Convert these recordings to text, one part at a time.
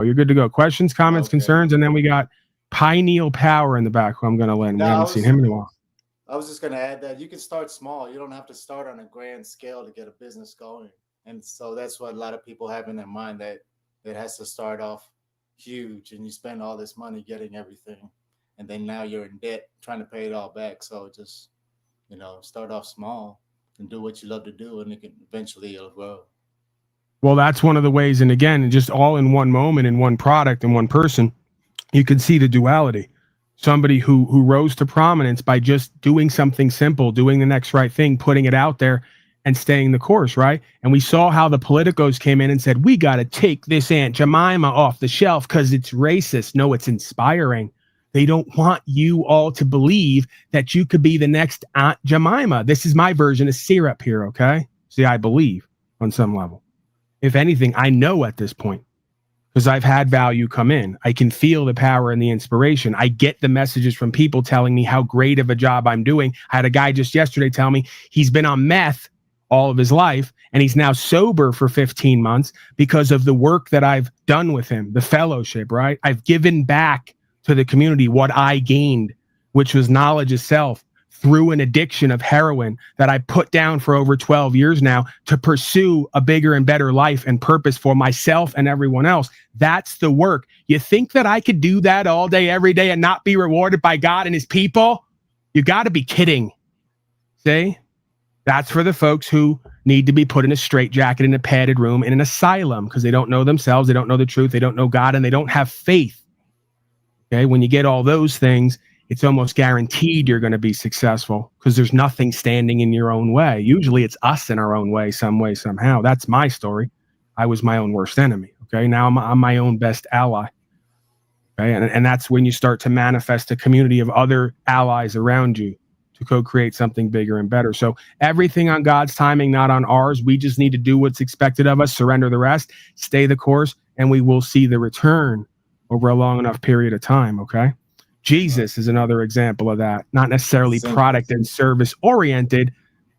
You're good to go. Questions, comments, Okay. concerns, and then we got Pineal Power in the back, who I'm going to let. We Now haven't seen him in a while. I was just gonna add that you can start small. You don't have to start on a grand scale to get a business going. And so that's what a lot of people have in their mind, that it has to start off huge and you spend all this money getting everything. And then now you're in debt trying to pay it all back. So just, start off small and do what you love to do, and it can eventually it'll grow. Well, that's one of the ways. And again, just all in one moment, in one product, in one person, you can see the duality. Somebody who rose to prominence by just doing something simple, doing the next right thing, putting it out there, and staying the course, right? And we saw how the politicos came in and said, we got to take this Aunt Jemima off the shelf because it's racist. No, it's inspiring. They don't want you all to believe that you could be the next Aunt Jemima. This is my version of syrup here, okay? See, I believe on some level. If anything, I know at this point, because I've had value come in. I can feel the power and the inspiration. I get the messages from people telling me how great of a job I'm doing. I had a guy just yesterday tell me he's been on meth all of his life, and he's now sober for 15 months because of the work that I've done with him, the fellowship, right? I've given back to the community what I gained, which was knowledge of self, through an addiction of heroin that I put down for over 12 years now to pursue a bigger and better life and purpose for myself and everyone else. That's the work. You think that I could do that all day, every day, and not be rewarded by God and his people? You got to be kidding. See? That's for the folks who need to be put in a straitjacket in a padded room in an asylum because they don't know themselves, they don't know the truth, they don't know God, and they don't have faith. Okay? When you get all those things, it's almost guaranteed you're going to be successful because there's nothing standing in your own way. Usually it's us in our own way, somehow. That's my story. I was my own worst enemy. Okay. Now I'm my own best ally. Okay. And that's when you start to manifest a community of other allies around you to co-create something bigger and better. So everything on God's timing, not on ours. We just need to do what's expected of us, surrender the rest, stay the course, and we will see the return over a long enough period of time. Okay. Jesus is another example of that. Not necessarily product and service oriented,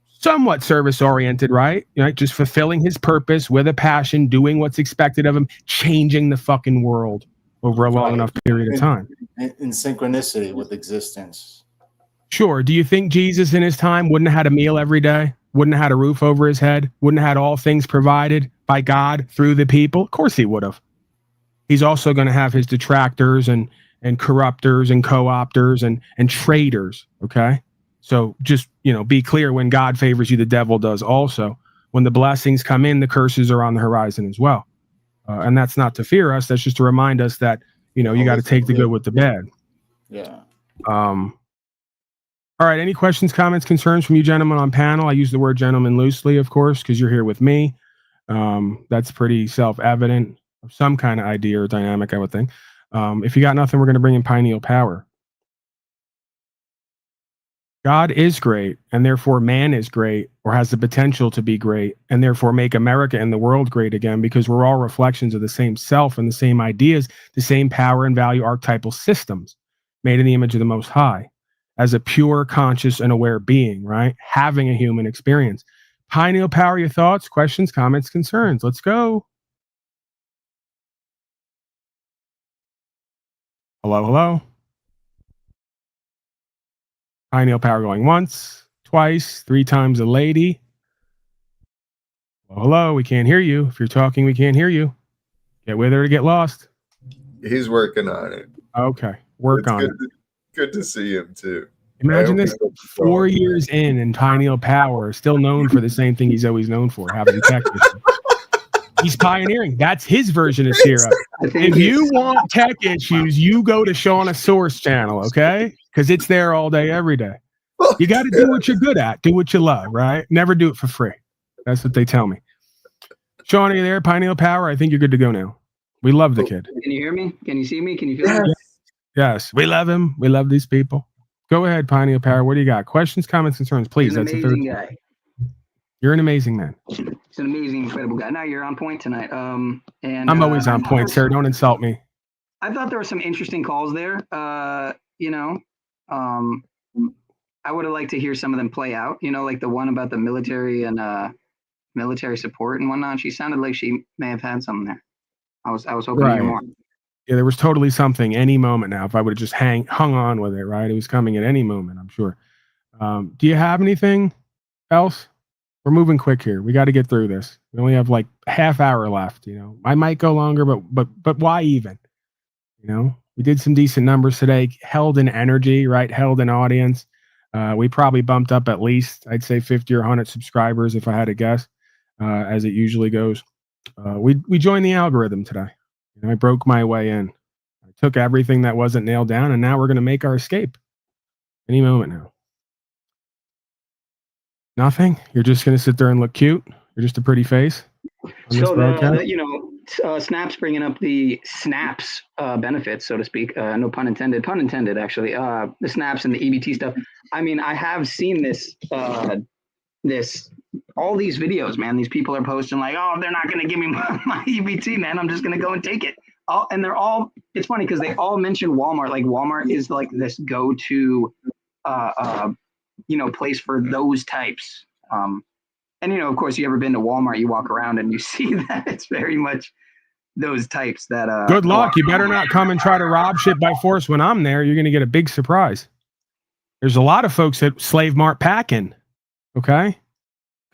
somewhat service oriented, right? Just fulfilling his purpose with a passion, doing what's expected of him, changing the fucking world over a long enough period of time. In synchronicity with existence. Sure. Do you think Jesus in his time wouldn't have had a meal every day? Wouldn't have had a roof over his head? Wouldn't have had all things provided by God through the people? Of course he would have. He's also going to have his detractors and corruptors and co-opters and traitors. Okay. So just, be clear, when God favors you, the devil does also. When the blessings come in, the curses are on the horizon as well. And that's not to fear us. That's just to remind us that, you got to take the good with the bad. Yeah. All right. Any questions, comments, concerns from you gentlemen on panel? I use the word gentleman loosely, of course, because you're here with me. That's pretty self-evident of some kind of idea or dynamic, I would think. If you got nothing, we're going to bring in Pineal Power. God is great, and therefore man is great, or has the potential to be great, and therefore make America and the world great again, because we're all reflections of the same self and the same ideas, the same power and value archetypal systems, made in the image of the Most High, as a pure, conscious, and aware being, right? Having a human experience. Pineal Power, your thoughts, questions, comments, concerns. Let's go. Hello, hello. Pineal Power going once, twice, 3 times a lady. Hello, we can't hear you. If you're talking, we can't hear you. Get with her to get lost. He's working on it. Okay, work on it. Good to see him too. Imagine this 4 years in, and Pineal Power, still known for the same thing he's always known for, having tech issues. He's pioneering. That's his version of syrup. If you want tech issues, you go to Shauna Source channel, okay? Because it's there all day, every day. You got to do what you're good at. Do what you love, right? Never do it for free. That's what they tell me. Shauna, are you there? Pineal Power, I think you're good to go now. We love the kid. Can you hear me? Can you see me? Can you feel me? Yes, we love him. We love these people. Go ahead, Pineal Power. What do you got? Questions, comments, concerns, please. That's the third guy. You're an amazing man. He's an amazing, incredible guy. Now you're on point tonight. And I'm always on point, sir. Don't insult me. I thought there were some interesting calls there. I would have liked to hear some of them play out. Like the one about the military and military support and whatnot. She sounded like she may have had something there. I was hoping to hear Right. more. Yeah, there was totally something any moment now. If I would have just hung on with it, right? It was coming at any moment, I'm sure. Do you have anything else? We're moving quick here. We got to get through this. We only have like half hour left. I might go longer, but why even? We did some decent numbers today. Held in energy, right? Held in audience. We probably bumped up at least, I'd say 50 or 100 subscribers if I had to guess, as it usually goes. We joined the algorithm today. I broke my way in. I took everything that wasn't nailed down, and now we're going to make our escape any moment now. Nothing? You're just going to sit there and look cute? You're just a pretty face on this So broadcast? Snap's bringing up the Snaps benefits, so to speak. No pun intended. Pun intended, actually. The Snaps and the EBT stuff. I mean, I have seen this all these videos, man. These people are posting like, oh, they're not going to give me my EBT, man. I'm just going to go and take it. And they're all, it's funny because they all mention Walmart. Like Walmart is like this go-to, place for those types. And, of course, you ever been to Walmart, you walk around and you see that it's very much those types that. Good luck. You better not come and try to rob shit by force when I'm there. You're going to get a big surprise. There's a lot of folks that Slave Mart packing. Okay.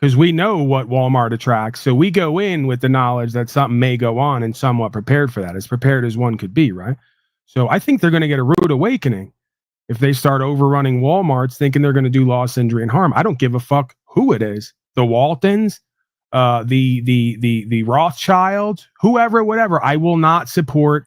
Because we know what Walmart attracts. So we go in with the knowledge that something may go on and somewhat prepared for that, as prepared as one could be, right? So I think they're going to get a rude awakening if they start overrunning Walmarts thinking they're going to do loss, injury, and harm. I don't give a fuck who it is. The Waltons, the Rothschilds, whoever, whatever. I will not support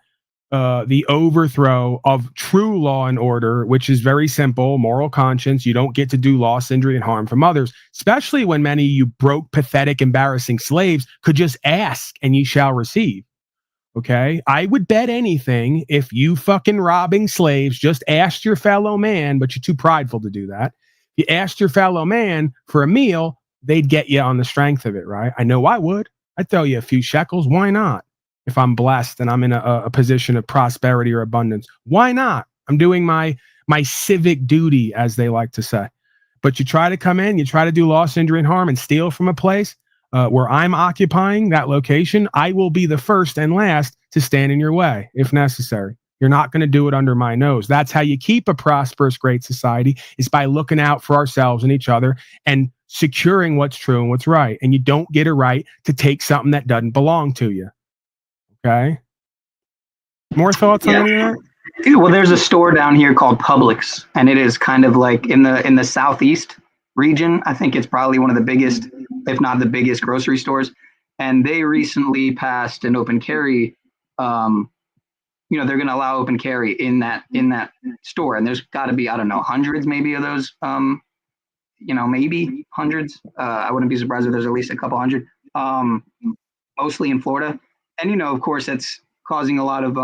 the overthrow of true law and order, which is very simple, moral conscience. You don't get to do loss, injury, and harm from others, especially when many of you broke, pathetic, embarrassing slaves could just ask and ye shall receive. Okay? I would bet anything if you fucking robbing slaves just asked your fellow man, but you're too prideful to do that. You asked your fellow man for a meal, they'd get you on the strength of it, right? I know I would. I'd throw you a few shekels. Why not? If I'm blessed and I'm in a position of prosperity or abundance, why not? I'm doing my civic duty, as they like to say. But you try to come in, you try to do loss, injury, and harm and steal from a place where I'm occupying that location, I will be the first and last to stand in your way if necessary. You're not going to do it under my nose. That's how you keep a prosperous, great society, is by looking out for ourselves and each other and securing what's true and what's right. And you don't get a right to take something that doesn't belong to you. Okay. More thoughts on any of that? Dude, well, there's a store down here called Publix, and it is kind of like in the southeast region. I think it's probably one of the biggest, if not the biggest, grocery stores. And they recently passed an open carry. They're going to allow open carry in that store, and there's got to be, I don't know, hundreds maybe of those. Maybe hundreds. I wouldn't be surprised if there's at least a couple hundred. Mostly in Florida. And, of course, that's causing a lot of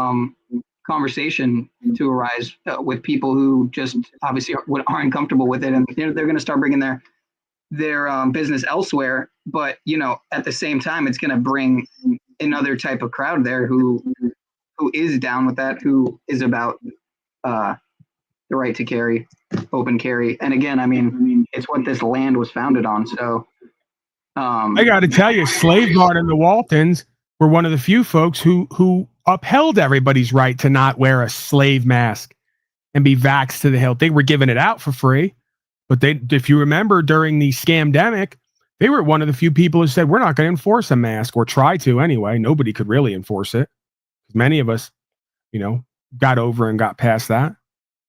conversation to arise with people who just obviously aren't comfortable with it. And they're going to start bringing their business elsewhere. But, at the same time, it's going to bring another type of crowd there who is down with that, who is about the right to carry, open carry. And again, I mean, it's what this land was founded on. So I got to tell you, Slave Mart and the Waltons were one of the few folks who upheld everybody's right to not wear a slave mask and be vaxxed to the hilt. They were giving it out for free, but if you remember during the scamdemic, they were one of the few people who said, we're not going to enforce a mask, or try to anyway. Nobody could really enforce it. Many of us, got over and got past that.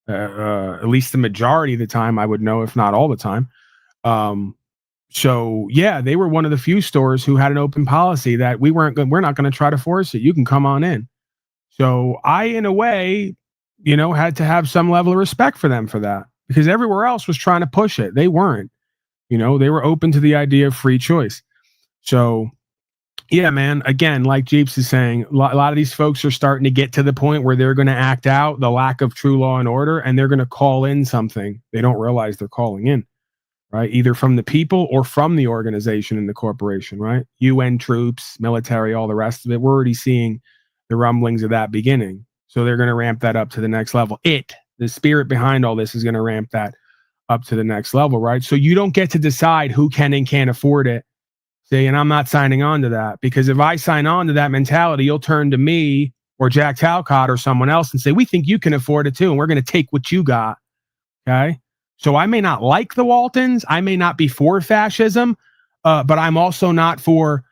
At least the majority of the time, I would know, if not all the time. So yeah, they were one of the few stores who had an open policy that we're not going to try to force it. You can come on in. So I, in a way, had to have some level of respect for them for that, because everywhere else was trying to push it. They weren't, they were open to the idea of free choice. So yeah, man, again, like Jeeps is saying, a lot of these folks are starting to get to the point where they're going to act out the lack of true law and order, and they're going to call in something they don't realize they're calling in. Right, either from the people or from the organization and the corporation, right? UN troops, military, all the rest of it. We're already seeing the rumblings of that beginning. So they're going to ramp that up to the next level. The spirit behind all this is going to ramp that up to the next level, right? So you don't get to decide who can and can't afford it. See, and I'm not signing on to that, because if I sign on to that mentality, you'll turn to me or Jack Talcott or someone else and say, we think you can afford it too, and we're going to take what you got. Okay. So I may not like the Waltons. I may not be for fascism, but I'm also not for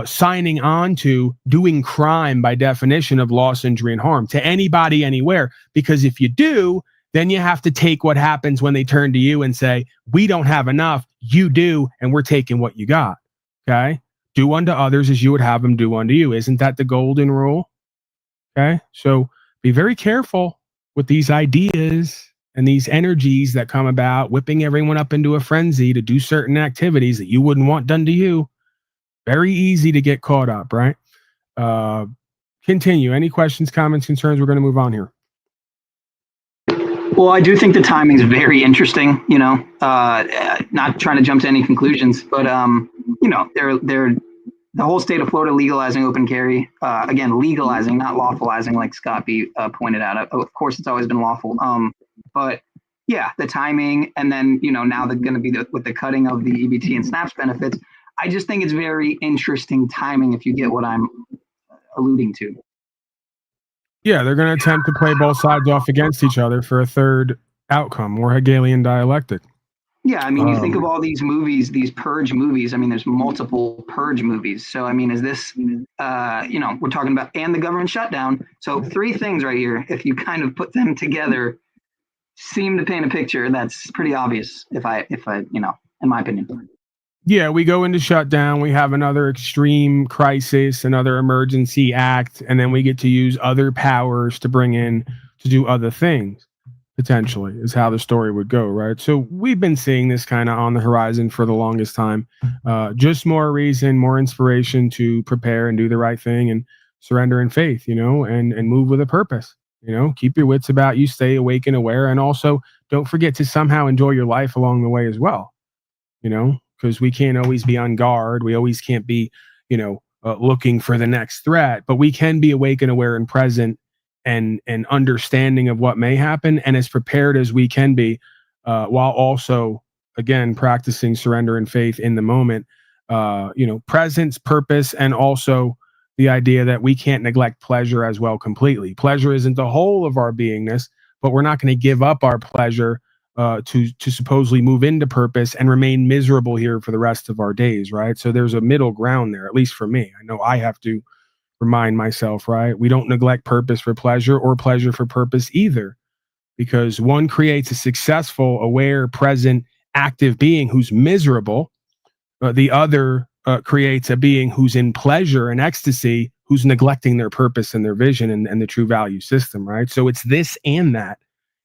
signing on to doing crime by definition of loss, injury, and harm to anybody, anywhere. Because if you do, then you have to take what happens when they turn to you and say, we don't have enough, you do, and we're taking what you got. Okay? Do unto others as you would have them do unto you. Isn't that the golden rule? Okay? So be very careful with these ideas and these energies that come about, whipping everyone up into a frenzy to do certain activities that you wouldn't want done to you. Very easy to get caught up, right? Continue. Any questions, comments, concerns? We're going to move on here. Well, I do think the timing is very interesting. Not trying to jump to any conclusions, but they're the whole state of Florida legalizing open carry. Again, legalizing, not lawfulizing, like Scott B pointed out. Of course, it's always been lawful. But yeah, the timing, and then now they're going to be with the cutting of the EBT and SNAPS benefits. I just think it's very interesting timing, if you get what I'm alluding to. Yeah, they're going to attempt to play both sides off against each other for a third outcome, more Hegelian dialectic. Yeah, I mean, you think of all these movies, these purge movies. I mean, there's multiple purge movies. So, I mean, is this, we're talking about, and the government shutdown. So 3 things right here, if you kind of put them together, seem to paint a picture that's pretty obvious, if I, in my opinion. Yeah, we go into shutdown. We have another extreme crisis, another emergency act, and then we get to use other powers to bring in to do other things, potentially, is how the story would go, right? So we've been seeing this kind of on the horizon for the longest time. Just more reason, more inspiration to prepare and do the right thing and surrender in faith, and move with a purpose. Keep your wits about you, stay awake and aware, and also don't forget to somehow enjoy your life along the way as well, because we can't always be on guard. We always can't be, looking for the next threat, but we can be awake and aware and present and understanding of what may happen and as prepared as we can be, while also, again, practicing surrender and faith in the moment, presence, purpose, and also the idea that we can't neglect pleasure as well completely. Pleasure isn't the whole of our beingness, but we're not going to give up our pleasure to supposedly move into purpose and remain miserable here for the rest of our days, right? So there's a middle ground there, at least for me. I know I have to remind myself, right? We don't neglect purpose for pleasure or pleasure for purpose either, because one creates a successful, aware, present, active being who's miserable. The other creates a being who's in pleasure and ecstasy, who's neglecting their purpose and their vision and the true value system, right? So it's this and that.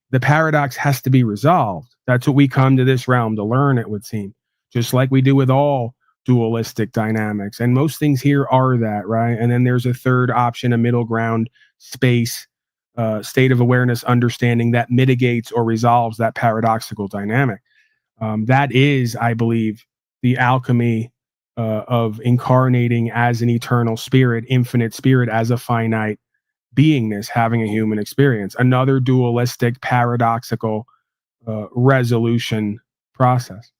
The paradox has to be resolved. That's what we come to this realm to learn, it would seem, just like we do with all dualistic dynamics. And most things here are that, right? And then there's a third option, a middle ground space, state of awareness, understanding that mitigates or resolves that paradoxical dynamic. That is, I believe, the alchemy of incarnating as an eternal spirit, infinite spirit, as a finite beingness, having a human experience. Another dualistic, paradoxical resolution process.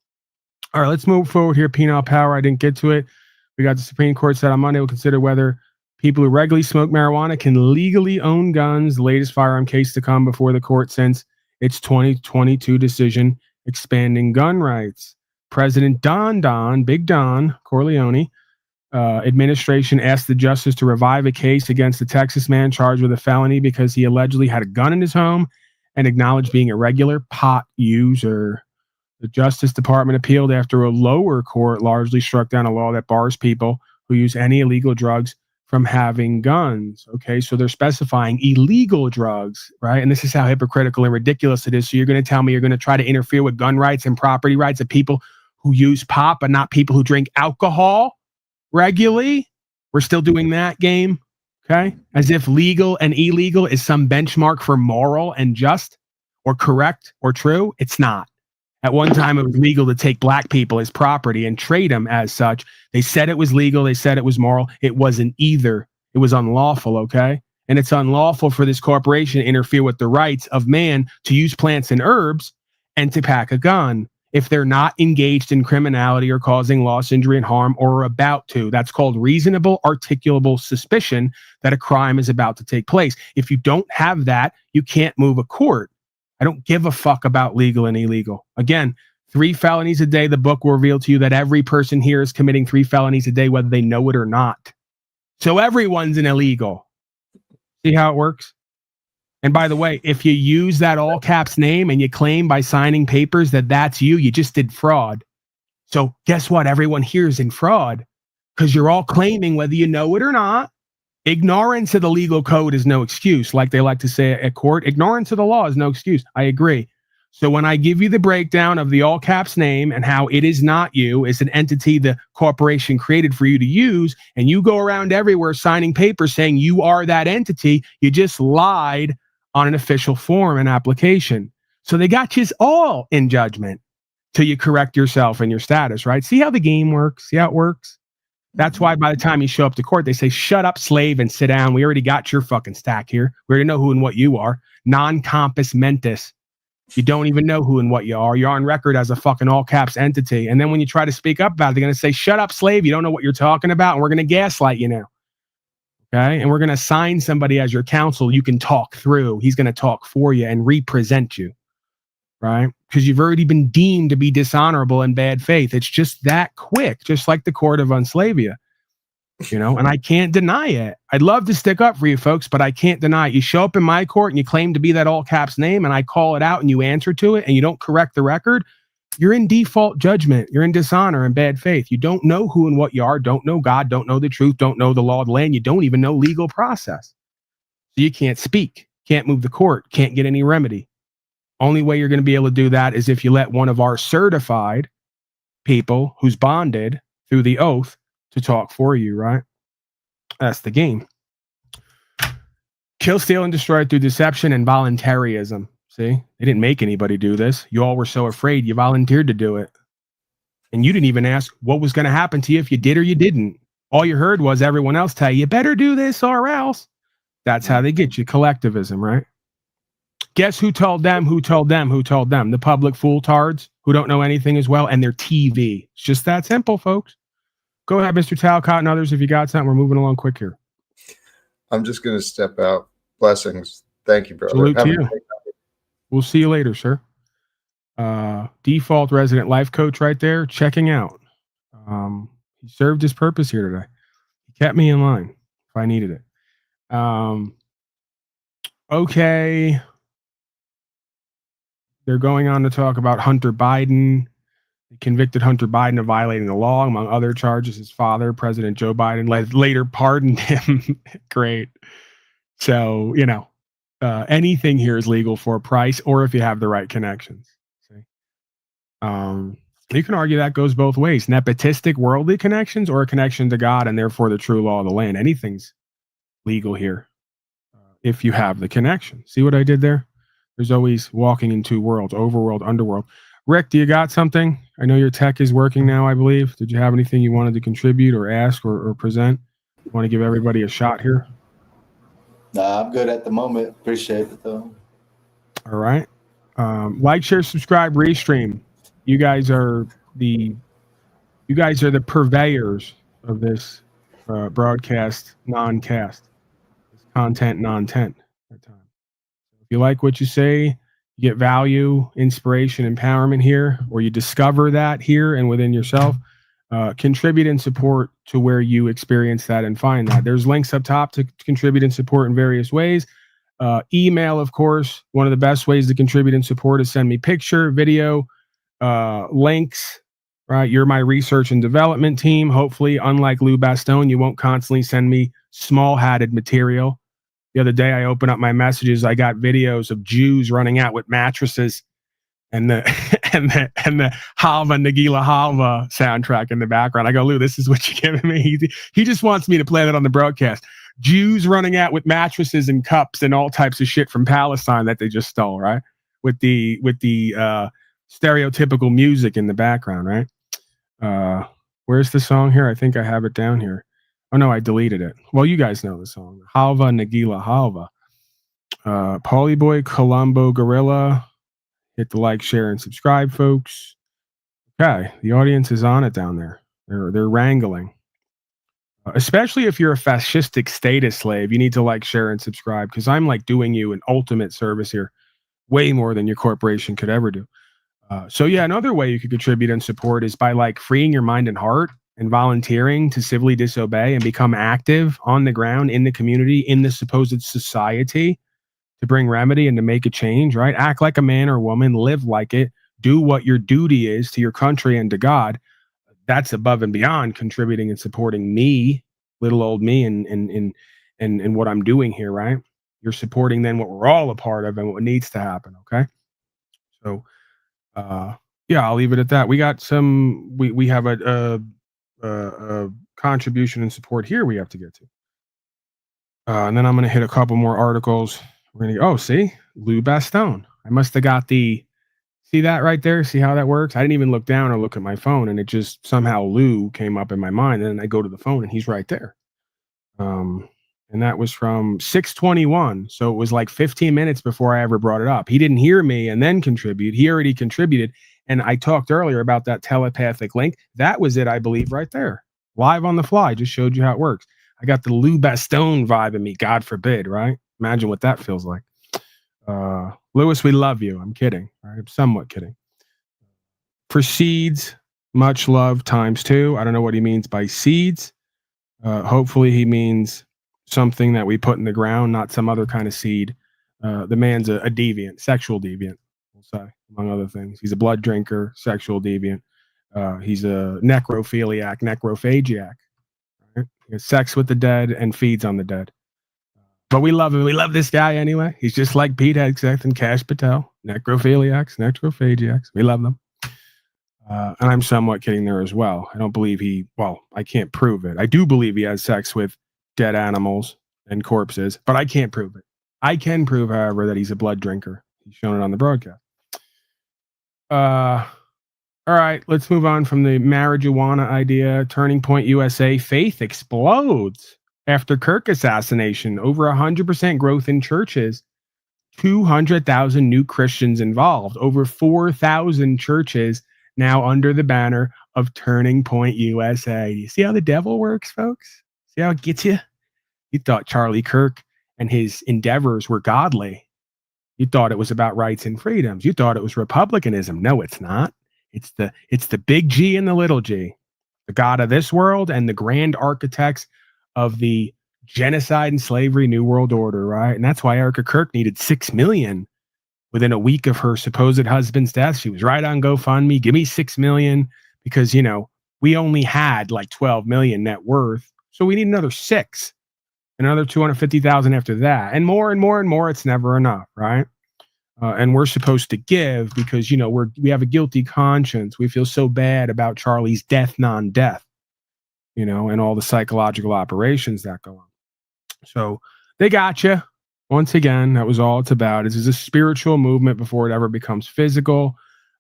All right, let's move forward here. Penal power. I didn't get to it. We got the Supreme Court said on Monday will consider whether people who regularly smoke marijuana can legally own guns. The latest firearm case to come before the court since its 2022 decision expanding gun rights. President Big Don Corleone administration asked the justice to revive a case against a Texas man charged with a felony because he allegedly had a gun in his home and acknowledged being a regular pot user. The Justice Department appealed after a lower court largely struck down a law that bars people who use any illegal drugs from having guns. Okay, so they're specifying illegal drugs, right? And this is how hypocritical and ridiculous it is. So you're going to tell me you're going to try to interfere with gun rights and property rights of people who use pot, but not people who drink alcohol regularly? We're still doing that game, okay? As if legal and illegal is some benchmark for moral and just or correct or true. It's not. At one time, it was legal to take black people as property and trade them as such. They said it was legal. They said it was moral. It wasn't either. It was unlawful, okay? And it's unlawful for this corporation to interfere with the rights of man to use plants and herbs and to pack a gun. if they're not engaged in criminality or causing loss, injury, and harm, or are about to. That's called reasonable articulable suspicion that a crime is about to take place. If you don't have that, you can't move a court. I don't give a fuck about legal and illegal. Again, 3 felonies a day. The book will reveal to you that every person here is committing 3 felonies a day, whether they know it or not. So everyone's an illegal. See how it works? And by the way, if you use that all caps name and you claim by signing papers that that's you, you just did fraud. So guess what? Everyone here is in fraud because you're all claiming whether you know it or not. Ignorance of the legal code is no excuse. Like they like to say at court, ignorance of the law is no excuse. I agree. So when I give you the breakdown of the all caps name and how it is not you, it's an entity the corporation created for you to use, and you go around everywhere signing papers saying you are that entity, you just lied on an official form and application. So they got you all in judgment till you correct yourself and your status, right? See how the game works? See how it works? That's why by the time you show up to court, they say, shut up, slave, and sit down. We already got your fucking stack here. We already know who and what you are. Non compos mentis. You don't even know who and what you are. You're on record as a fucking all caps entity. And then when you try to speak up about it, they're going to say, shut up, slave. You don't know what you're talking about. And we're going to gaslight you now. Okay. And we're going to assign somebody as your counsel you can talk through. He's going to talk for you and represent you. Right? Because you've already been deemed to be dishonorable in bad faith. It's just that quick, just like the court of unslavia. You know, and I can't deny it. I'd love to stick up for you folks, but I can't deny it. You show up in my court and you claim to be that all caps name and I call it out and you answer to it and you don't correct the record, you're in default judgment. You're in dishonor and bad faith. You don't know who and what you are, don't know God, don't know the truth, don't know the law of the land. You don't even know legal process. So you can't speak, can't move the court, can't get any remedy. Only way you're going to be able to do that is if you let one of our certified people who's bonded through the oath to talk for you, right? That's the game. Kill, steal, and destroy through deception and voluntarism. See? They didn't make anybody do this. You all were so afraid you volunteered to do it. And you didn't even ask what was going to happen to you if you did or you didn't. All you heard was everyone else tell you, you better do this or else. That's how they get you. Collectivism, right? Guess who told them, who told them, who told them? The public fooltards who don't know anything as well, and their TV. It's just that simple, folks. Go ahead, Mr. Talcott and others, if you got something. We're moving along quick here. I'm just going to step out. Blessings. Thank you, brother. Salute to you. We'll see you later, sir. Default resident life coach right there, checking out. He served his purpose here today. He kept me in line if I needed it. Okay. They're going on to talk about Hunter Biden. They convicted Hunter Biden of violating the law, among other charges. His father, President Joe Biden, later pardoned him. Great. So, you know, anything here is legal for a price, or if you have the right connections. See? You can argue that goes both ways. Nepotistic, worldly connections, or a connection to God, and therefore the true law of the land. Anything's legal here if you have the connection. See what I did there? There's always walking in two worlds, overworld, underworld. Rick, do you got something? I know your tech is working now, I believe. Did you have anything you wanted to contribute or ask or present? Want to give everybody a shot here? Nah, I'm good at the moment. Appreciate it, though. All right. Like, share, subscribe, restream. You guys are the purveyors of this broadcast, non-cast. This content, non-tent. If you like what you say, you get value, inspiration, empowerment here, or you discover that here and within yourself, contribute and support to where you experience that and find that. There's links up top to contribute and support in various ways. Email, of course, one of the best ways to contribute and support is send me picture, video, links, right? You're my research and development team. Hopefully, unlike Lou Bastone, you won't constantly send me small-hatted material. The other day, I opened up my messages. I got videos of Jews running out with mattresses, and the Halva Nagila Halva soundtrack in the background. I go, Lou, this is what you're giving me. He just wants me to play that on the broadcast. Jews running out with mattresses and cups and all types of shit from Palestine that they just stole, right? With the stereotypical music in the background, right? Where's the song here? I think I have it down here. Oh, no, I deleted it. Well, you guys know the song. Halva Nagila Halva. Paulie Boy, Colombo Gorilla. Hit the like, share, and subscribe, folks. Okay, the audience is on it down there. They're wrangling. Especially if you're a fascistic status slave, you need to like, share, and subscribe because I'm like doing you an ultimate service here, way more than your corporation could ever do. So yeah, another way you could contribute and support is by like freeing your mind and heart and volunteering to civilly disobey and become active on the ground in the community, in the supposed society, to bring remedy and to make a change, right? Act like a man or woman, live like it, do what your duty is to your country and to God. That's above and beyond contributing and supporting me, little old me, and what I'm doing here, right? You're supporting then what we're all a part of and what needs to happen. Okay. So yeah, I'll leave it at that. We got we have a contribution and support here we have to get to. And then I'm gonna hit a couple more articles. We're gonna see Lou Bastone. I must have got see that right there. See how that works? I didn't even look down or look at my phone, and it just somehow Lou came up in my mind. And then I go to the phone, and he's right there. And that was from 6:21. So it was like 15 minutes before I ever brought it up. He didn't hear me and then contribute. He already contributed. And I talked earlier about that telepathic link. That was it, I believe, right there. Live on the fly. Just showed you how it works. I got the Lou Bastone vibe in me. God forbid, right? Imagine what that feels like. Lewis, we love you. I'm kidding. Right? I'm somewhat kidding. Proceeds, much love ×2. I don't know what he means by seeds. Hopefully he means something that we put in the ground, not some other kind of seed. The man's a deviant, sexual deviant, we'll say, among other things. He's a blood drinker, sexual deviant. He's a necrophiliac, necrophagiac. Right? He has sex with the dead and feeds on the dead. But we love him. We love this guy anyway. He's just like Pete Hegseth and Cash Patel. Necrophiliacs, necrophagiacs. We love them. And I'm somewhat kidding there as well. I don't believe I can't prove it. I do believe he has sex with dead animals and corpses, but I can't prove it. I can prove, however, that he's a blood drinker. He's shown it on the broadcast. All right, let's move on from the marijuana idea. Turning Point USA, faith explodes after Kirk assassination. Over 100% growth in churches. 200,000 new Christians involved. Over 4,000 churches now under the banner of Turning Point USA. You see how the devil works, folks? See how it gets you? You thought Charlie Kirk and his endeavors were godly. You thought it was about rights and freedoms. You thought it was republicanism. No, it's not. It's the big G and the little g. The God of this world and the grand architects of the genocide and slavery New World Order, right? And that's why Erica Kirk needed $6 million within a week of her supposed husband's death. She was right on GoFundMe. Give me $6 million because, we only had like 12 million net worth. So we need another 6, another 250,000 after that, and more and more and more. It's never enough, right? And we're supposed to give because, we have a guilty conscience. We feel so bad about Charlie's death, non-death, and all the psychological operations that go on. So they got you. Once again, that was all it's about. This is a spiritual movement before it ever becomes physical.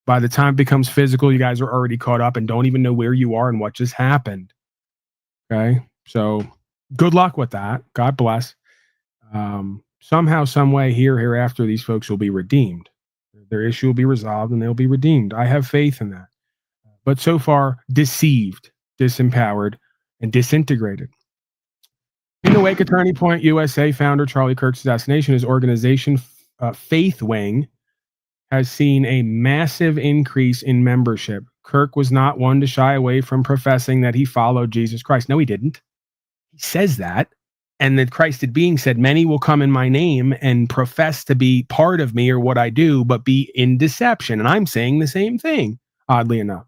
By the time it becomes physical, you guys are already caught up and don't even know where you are and what just happened. Okay? So good luck with that. God bless. Somehow, some way, hereafter, these folks will be redeemed. Their issue will be resolved and they'll be redeemed. I have faith in that. But so far, deceived, disempowered, and disintegrated. In the wake of Turning Point USA founder Charlie Kirk's assassination, his organization, Faith Wing, has seen a massive increase in membership. Kirk was not one to shy away from professing that he followed Jesus Christ. No, he didn't. He says that. And that Christ being said, many will come in my name and profess to be part of me or what I do, but be in deception. And I'm saying the same thing, oddly enough.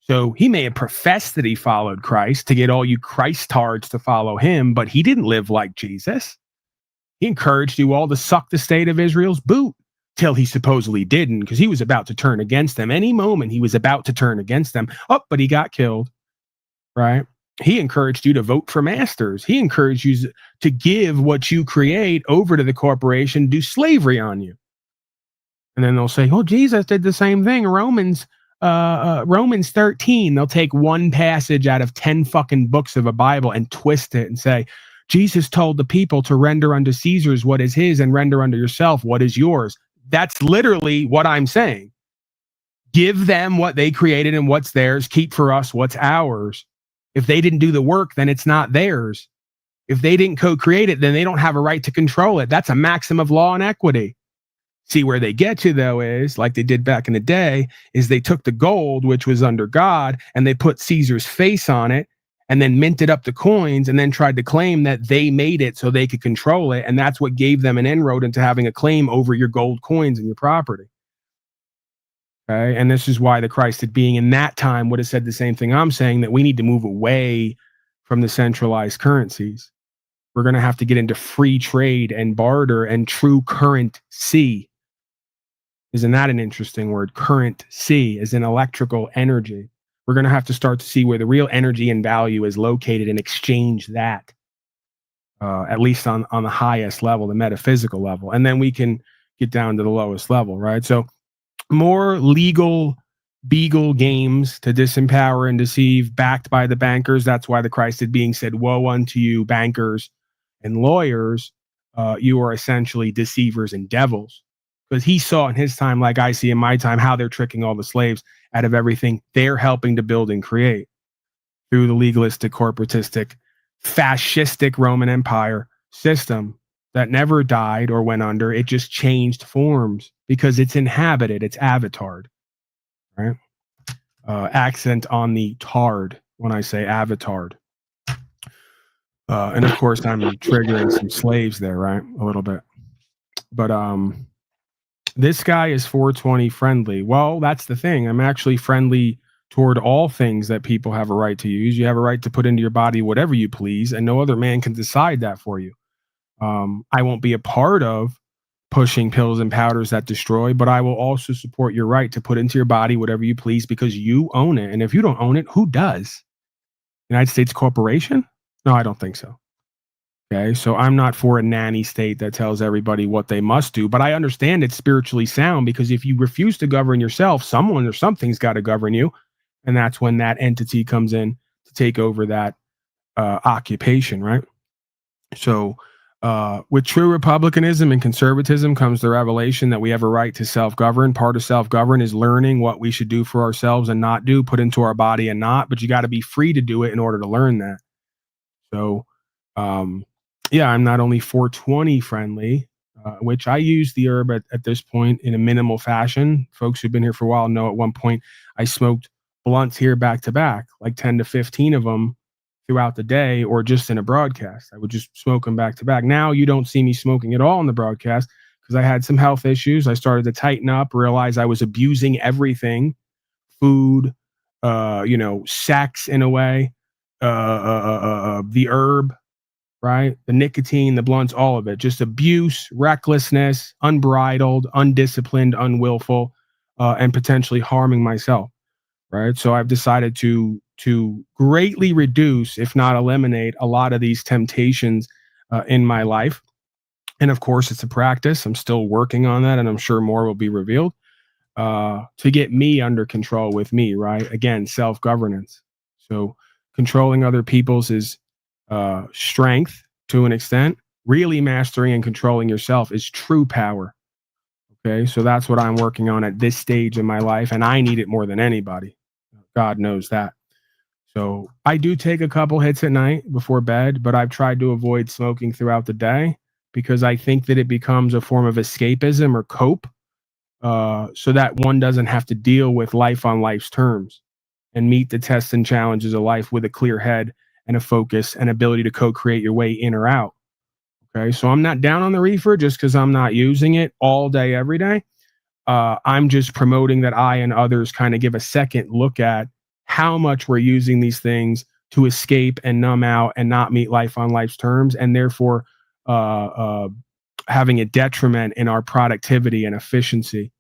So he may have professed that he followed Christ to get all you Christards to follow him, but he didn't live like Jesus. He encouraged you all to suck the state of Israel's boot till he supposedly didn't, because he was about to turn against them. Any moment he was about to turn against them. Oh, but he got killed, right? He encouraged you to vote for masters. He encouraged you to give what you create over to the corporation, do slavery on you. And then they'll say, oh, Jesus did the same thing. Romans 13, they'll take one passage out of 10 fucking books of a Bible and twist it and say, Jesus told the people to render unto Caesar's what is his and render unto yourself what is yours. That's literally what I'm saying. give them what they created and what's theirs, keep for us what's ours. If they didn't do the work, then it's not theirs. If they didn't co-create it, then they don't have a right to control it. That's a maxim of law and equity. See, where they get you, though, is like they did back in the day, is they took the gold, which was under God, and they put Caesar's face on it and then minted up the coins and then tried to claim that they made it so they could control it. And that's what gave them an inroad into having a claim over your gold coins and your property. Okay. And this is why the Christed being in that time would have said the same thing I'm saying, that we need to move away from the centralized currencies. We're going to have to get into free trade and barter and true currency. Isn't that an interesting word? Currency is an electrical energy. We're going to have to start to see where the real energy and value is located and exchange that, at least on the highest level, the metaphysical level. And then we can get down to the lowest level, right? So more legal beagle games to disempower and deceive, backed by the bankers. That's why the Christed being said, woe unto you, bankers and lawyers. You are essentially deceivers and devils. Because he saw in his time, like I see in my time, how they're tricking all the slaves out of everything they're helping to build and create through the legalistic, corporatistic, fascistic Roman Empire system that never died or went under. It just changed forms because it's inhabited, it's avatared, right? Accent on the tard when I say avatared. And of course, I'm triggering some slaves there, right? A little bit. But this guy is 420 friendly. Well, that's the thing. I'm actually friendly toward all things that people have a right to use. You have a right to put into your body whatever you please, and no other man can decide that for you. I won't be a part of pushing pills and powders that destroy, but I will also support your right to put into your body whatever you please because you own it. And if you don't own it, who does? United States Corporation? No, I don't think so. Okay, so I'm not for a nanny state that tells everybody what they must do, but I understand it's spiritually sound because if you refuse to govern yourself, someone or something's got to govern you. And that's when that entity comes in to take over that occupation, right? So with true republicanism and conservatism comes the revelation that we have a right to self-govern. Part of self-govern is learning what we should do for ourselves and not do, put into our body and not, but you got to be free to do it in order to learn that. So, yeah, I'm not only 420 friendly, which I use the herb at this point in a minimal fashion. Folks who've been here for a while know at one point I smoked blunts here back to back, like 10 to 15 of them throughout the day or just in a broadcast. I would just smoke them back to back. Now you don't see me smoking at all in the broadcast because I had some health issues. I started to tighten up, realize I was abusing everything, food, sex in a way, the herb, right? The nicotine, the blunts, all of it, just abuse, recklessness, unbridled, undisciplined, unwillful, and potentially harming myself, right? So I've decided to greatly reduce, if not eliminate, a lot of these temptations in my life. And of course, it's a practice. I'm still working on that, and I'm sure more will be revealed to get me under control with me, right? Again, self-governance. So controlling other people's is strength to an extent. Really mastering and controlling yourself is true power. Okay, so that's what I'm working on at this stage in my life, and I need it more than anybody. God knows that. So I do take a couple hits at night before bed, but I've tried to avoid smoking throughout the day because I think that it becomes a form of escapism or cope, so that one doesn't have to deal with life on life's terms and meet the tests and challenges of life with a clear head and a focus and ability to co-create your way in or out. Okay, so I'm not down on the reefer just because I'm not using it all day, every day. I'm just promoting that I and others kind of give a second look at how much we're using these things to escape and numb out and not meet life on life's terms, and therefore having a detriment in our productivity and efficiency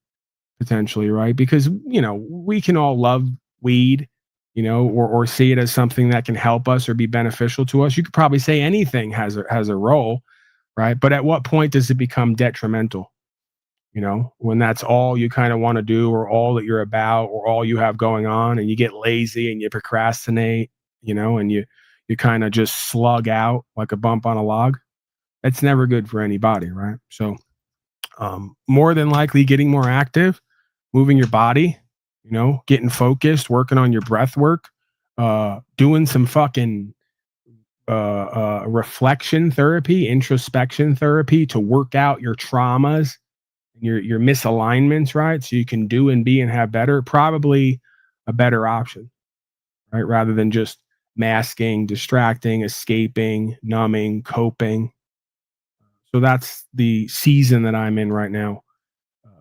potentially, right? Because, we can all love weed, or see it as something that can help us or be beneficial to us. You could probably say anything has a role, right? But at what point does it become detrimental? When that's all you kind of want to do or all that you're about or all you have going on, and you get lazy and you procrastinate, and you kind of just slug out like a bump on a log. That's never good for anybody, right? So more than likely getting more active, moving your body, you know, getting focused, working on your breath work, doing some fucking reflection therapy, introspection therapy to work out your traumas, your misalignments, right? So you can do and be and have better, probably a better option, right? Rather than just masking, distracting, escaping, numbing, coping. So that's the season that I'm in right now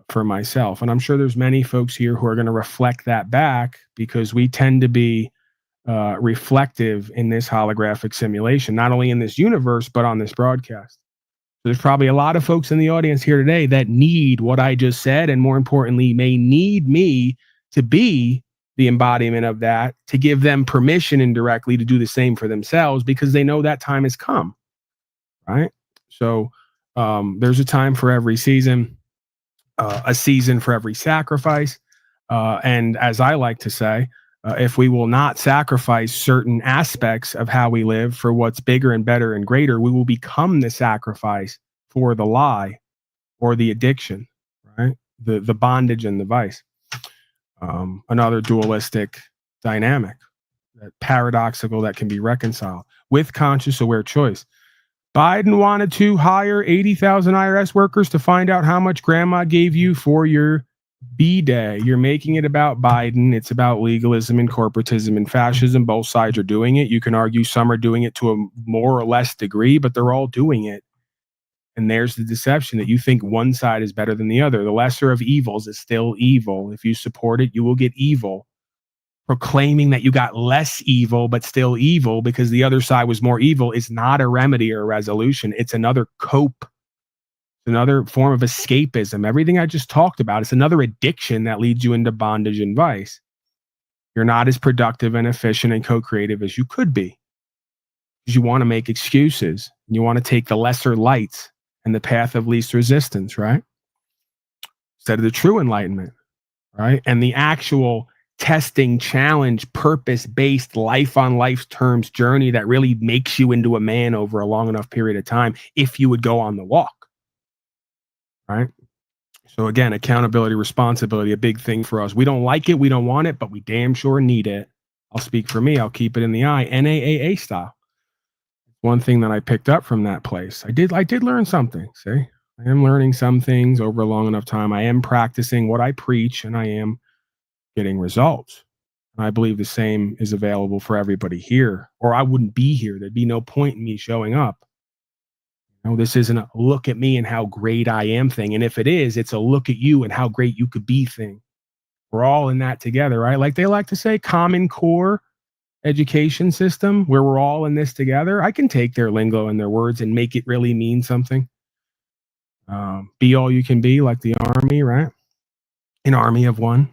for myself. And I'm sure there's many folks here who are going to reflect that back, because we tend to be reflective in this holographic simulation, not only in this universe, but on this broadcast. There's probably a lot of folks in the audience here today that need what I just said, and more importantly, may need me to be the embodiment of that, to give them permission indirectly to do the same for themselves, because they know that time has come, right? So there's a time for every season, a season for every sacrifice. And as I like to say, if we will not sacrifice certain aspects of how we live for what's bigger and better and greater, we will become the sacrifice for the lie or the addiction, right? The bondage and the vice. Another dualistic dynamic, that paradoxical, that can be reconciled with conscious aware choice. Biden wanted to hire 80,000 IRS workers to find out how much grandma gave you for your B-Day. You're making it about Biden. It's about legalism and corporatism and fascism. Both sides are doing it. You can argue some are doing it to a more or less degree, but they're all doing it. And there's the deception, that you think one side is better than the other. The lesser of evils is still evil. If you support it, you will get evil. Proclaiming that you got less evil, but still evil because the other side was more evil, is not a remedy or a resolution. It's another cope. Another form of escapism. Everything I just talked about, it's another addiction that leads you into bondage and vice. You're not as productive and efficient and co-creative as you could be, because you want to make excuses. You want to take the lesser lights and the path of least resistance, right? Instead of the true enlightenment, right? And the actual testing, challenge, purpose-based, life on life's terms journey that really makes you into a man over a long enough period of time, if you would go on the walk. Right? So again, accountability, responsibility, a big thing for us. We don't like it, we don't want it, but we damn sure need it. I'll speak for me. I'll keep it in the eye, NAAA style. One thing that I picked up from that place, I did learn something. See, I am learning some things over a long enough time. I am practicing what I preach, and I am getting results. And I believe the same is available for everybody here, or I wouldn't be here. There'd be no point in me showing up. No, this isn't a look at me and how great I am thing. And if it is, it's a look at you and how great you could be thing. We're all in that together, right? Like they like to say, Common Core education system, where we're all in this together. I can take their lingo and their words and make it really mean something. Be all you can be, like the army, right? An army of one.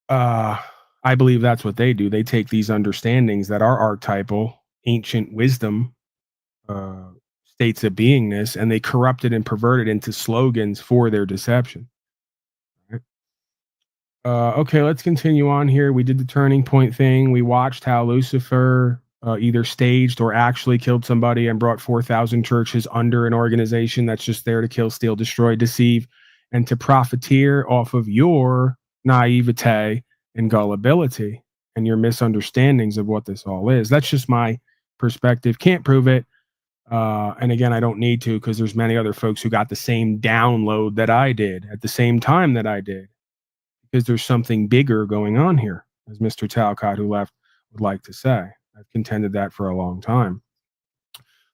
I believe that's what they do. They take these understandings that are archetypal, ancient wisdom, states of beingness, and they corrupt it and pervert it into slogans for their deception. Right? Okay, let's continue on here. We did the turning point thing. We watched how Lucifer either staged or actually killed somebody and brought 4,000 churches under an organization that's just there to kill, steal, destroy, deceive, and to profiteer off of your naivete and gullibility and your misunderstandings of what this all is. That's just my perspective. Can't prove it. And again, I don't need to, because there's many other folks who got the same download that I did at the same time that I did, because there's something bigger going on here, as Mr. Talcott, who left, would like to say. I've contended that for a long time.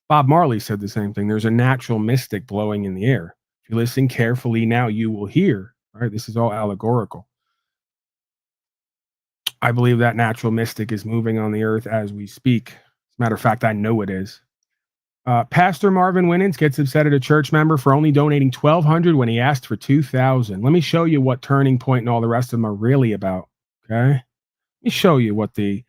Bob Marley said the same thing. There's a natural mystic blowing in the air. If you listen carefully now, you will hear, right? This is all allegorical. I believe that natural mystic is moving on the earth as we speak. As a matter of fact, I know it is. Pastor Marvin Winans gets upset at a church member for only donating $1,200 when he asked for $2,000. Let me show you what Turning Point and all the rest of them are really about. Okay, let me show you what the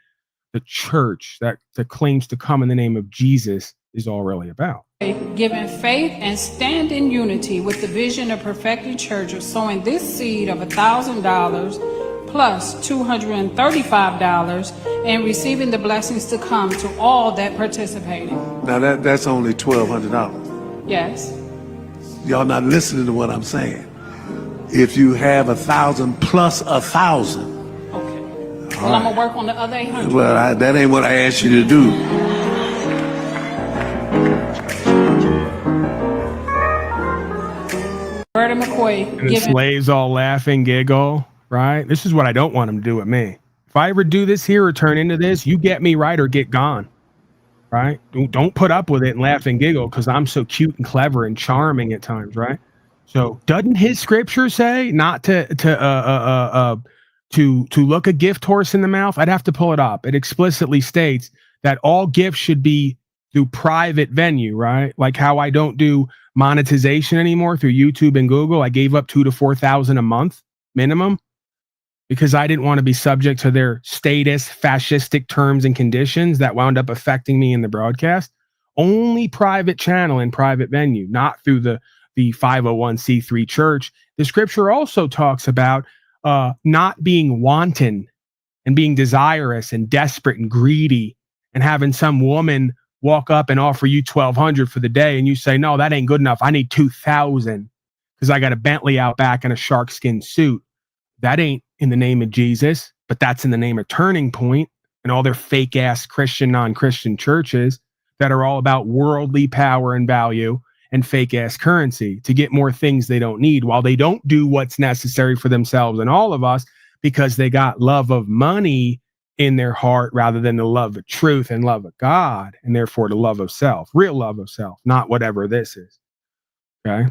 church that claims to come in the name of Jesus is all really about. Giving faith and stand in unity with the vision of perfecting church of sowing this seed of $1,000 plus $235 and receiving the blessings to come to all that participated. Now that's only $1,200. Yes. Y'all not listening to what I'm saying. if you have 1,000 plus 1,000. Okay. Well, I'm gonna work on the other 800. Well, that ain't what I asked you to do. Berta McCoy And the giving. slaves all laugh and giggle, right? This is what I don't want them to do with me. If I ever do this here or turn into this, you get me right or get gone, right? Don't put up with it and laugh and giggle because I'm so cute and clever and charming at times, right? So doesn't his scripture say not to look a gift horse in the mouth? I'd have to pull it up. It explicitly states that all gifts should be through private venue, right? Like how I don't do monetization anymore through YouTube and Google. I gave up $2,000 to $4,000 a month minimum because I didn't want to be subject to their status fascistic terms and conditions that wound up affecting me in the broadcast. Only private channel and private venue, not through the 501c3 church. The scripture also talks about not being wanton and being desirous and desperate and greedy and having some woman walk up and offer you $1,200 for the day and you say, no, that ain't good enough. I need $2,000 because I got a Bentley out back and a sharkskin suit. That ain't in the name of Jesus, but that's in the name of Turning Point and all their fake ass Christian, non-Christian churches that are all about worldly power and value and fake ass currency to get more things they don't need while they don't do what's necessary for themselves and all of us because they got love of money in their heart rather than the love of truth and love of God and therefore the love of self, real love of self, not whatever this is. Okay.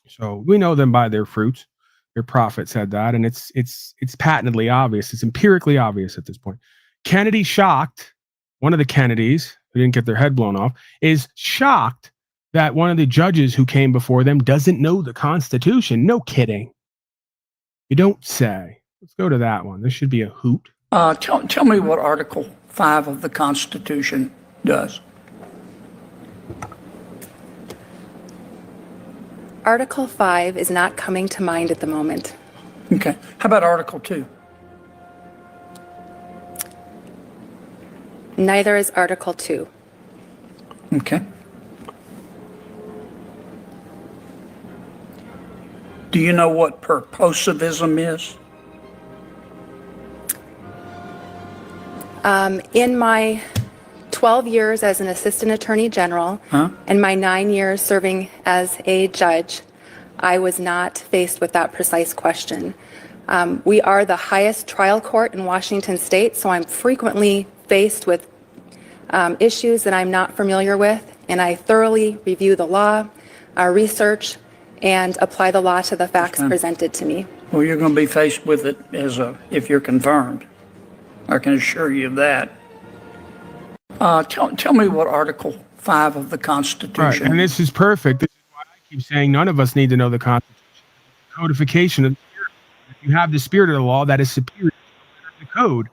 So we know them by their fruits. Their prophet said that, and it's patently obvious. It's empirically obvious at this point. Kennedy shocked, one of the Kennedys who didn't get their head blown off, is shocked that one of the judges who came before them doesn't know the Constitution. No kidding. You don't say. Let's go to that one. This should be a hoot. Tell me what Article 5 of the Constitution does. Article 5 is not coming to mind at the moment. Okay. How about Article 2? Neither is Article 2. Okay. Do you know what purposivism is? In my 12 years as an assistant attorney general and my 9 years serving as a judge, I was not faced with that precise question. We are the highest trial court in Washington state, so I'm frequently faced with issues that I'm not familiar with, and I thoroughly review the law, research, and apply the law to the facts presented to me. Well, you're going to be faced with it if you're confirmed. I can assure you of that. Tell me what Article 5 of the Constitution. Right, and this is perfect. This is why I keep saying none of us need to know the Constitution. Codification of the Spirit. If you have the spirit of the law, that is superior to the code.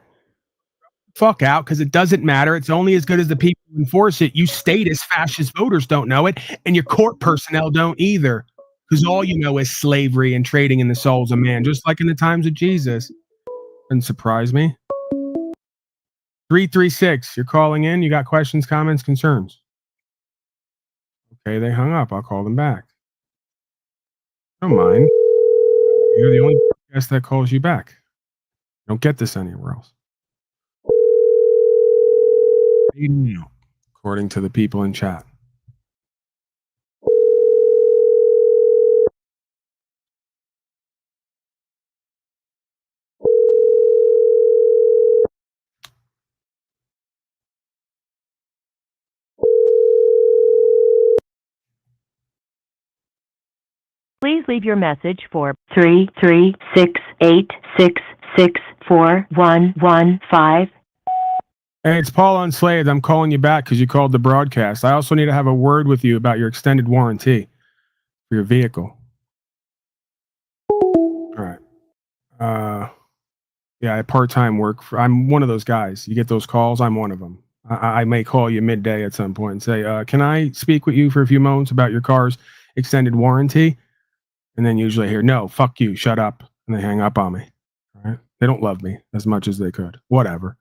Fuck out, because it doesn't matter. It's only as good as the people who enforce it. You statist fascist voters don't know it, and your court personnel don't either, because all you know is slavery and trading in the souls of man, just like in the times of Jesus. Doesn't surprise me. 336, you're calling in. You got questions, comments, concerns? Okay, they hung up. I'll call them back. Don't mind. You're the only guest that calls you back. Don't get this anywhere else. According to the people in chat. Please leave your message for 33686641115. Hey, it's Paul Unslaved. I'm calling you back because you called the broadcast. I also need to have a word with you about your extended warranty for your vehicle. All right. Yeah, I part-time work. I'm one of those guys. You get those calls. I'm one of them. I may call you midday at some point and say, can I speak with you for a few moments about your car's extended warranty? And then usually I hear, no, fuck you, shut up. And they hang up on me. All right. They don't love me as much as they could. Whatever.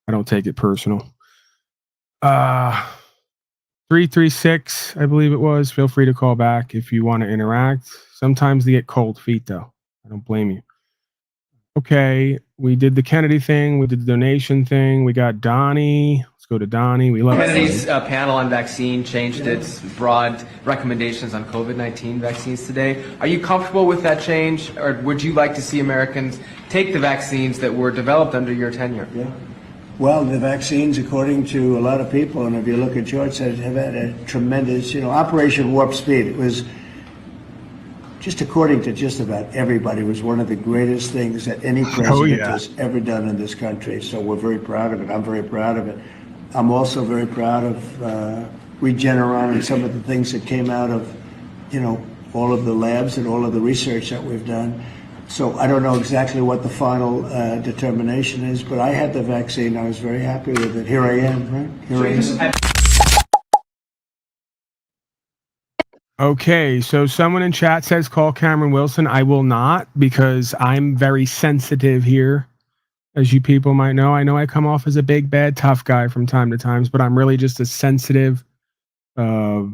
I don't take it personal. 336, I believe it was. Feel free to call back if you want to interact. Sometimes they get cold feet, though. I don't blame you. Okay, we did the Kennedy thing. We did the donation thing. We got Donnie. Let's go to Donnie. We love Kennedy's panel on vaccine changed its broad recommendations on COVID-19 vaccines today. Are you comfortable with that change, or would you like to see Americans take the vaccines that were developed under your tenure? Yeah. Well, the vaccines, according to a lot of people, and if you look at George said, have had a tremendous, Operation Warp Speed. It was just according to just about everybody, was one of the greatest things that any president has ever done in this country. So we're very proud of it. I'm very proud of it. I'm also very proud of Regeneron and some of the things that came out of, all of the labs and all of the research that we've done. So I don't know exactly what the final determination is, but I had the vaccine. I was very happy with it. Here I am, right? Here I am. Okay, so someone in chat says call Cameron Wilson. I will not, because I'm very sensitive here, as you people might know. I know I come off as a big, bad, tough guy from time to time, but I'm really just a sensitive. I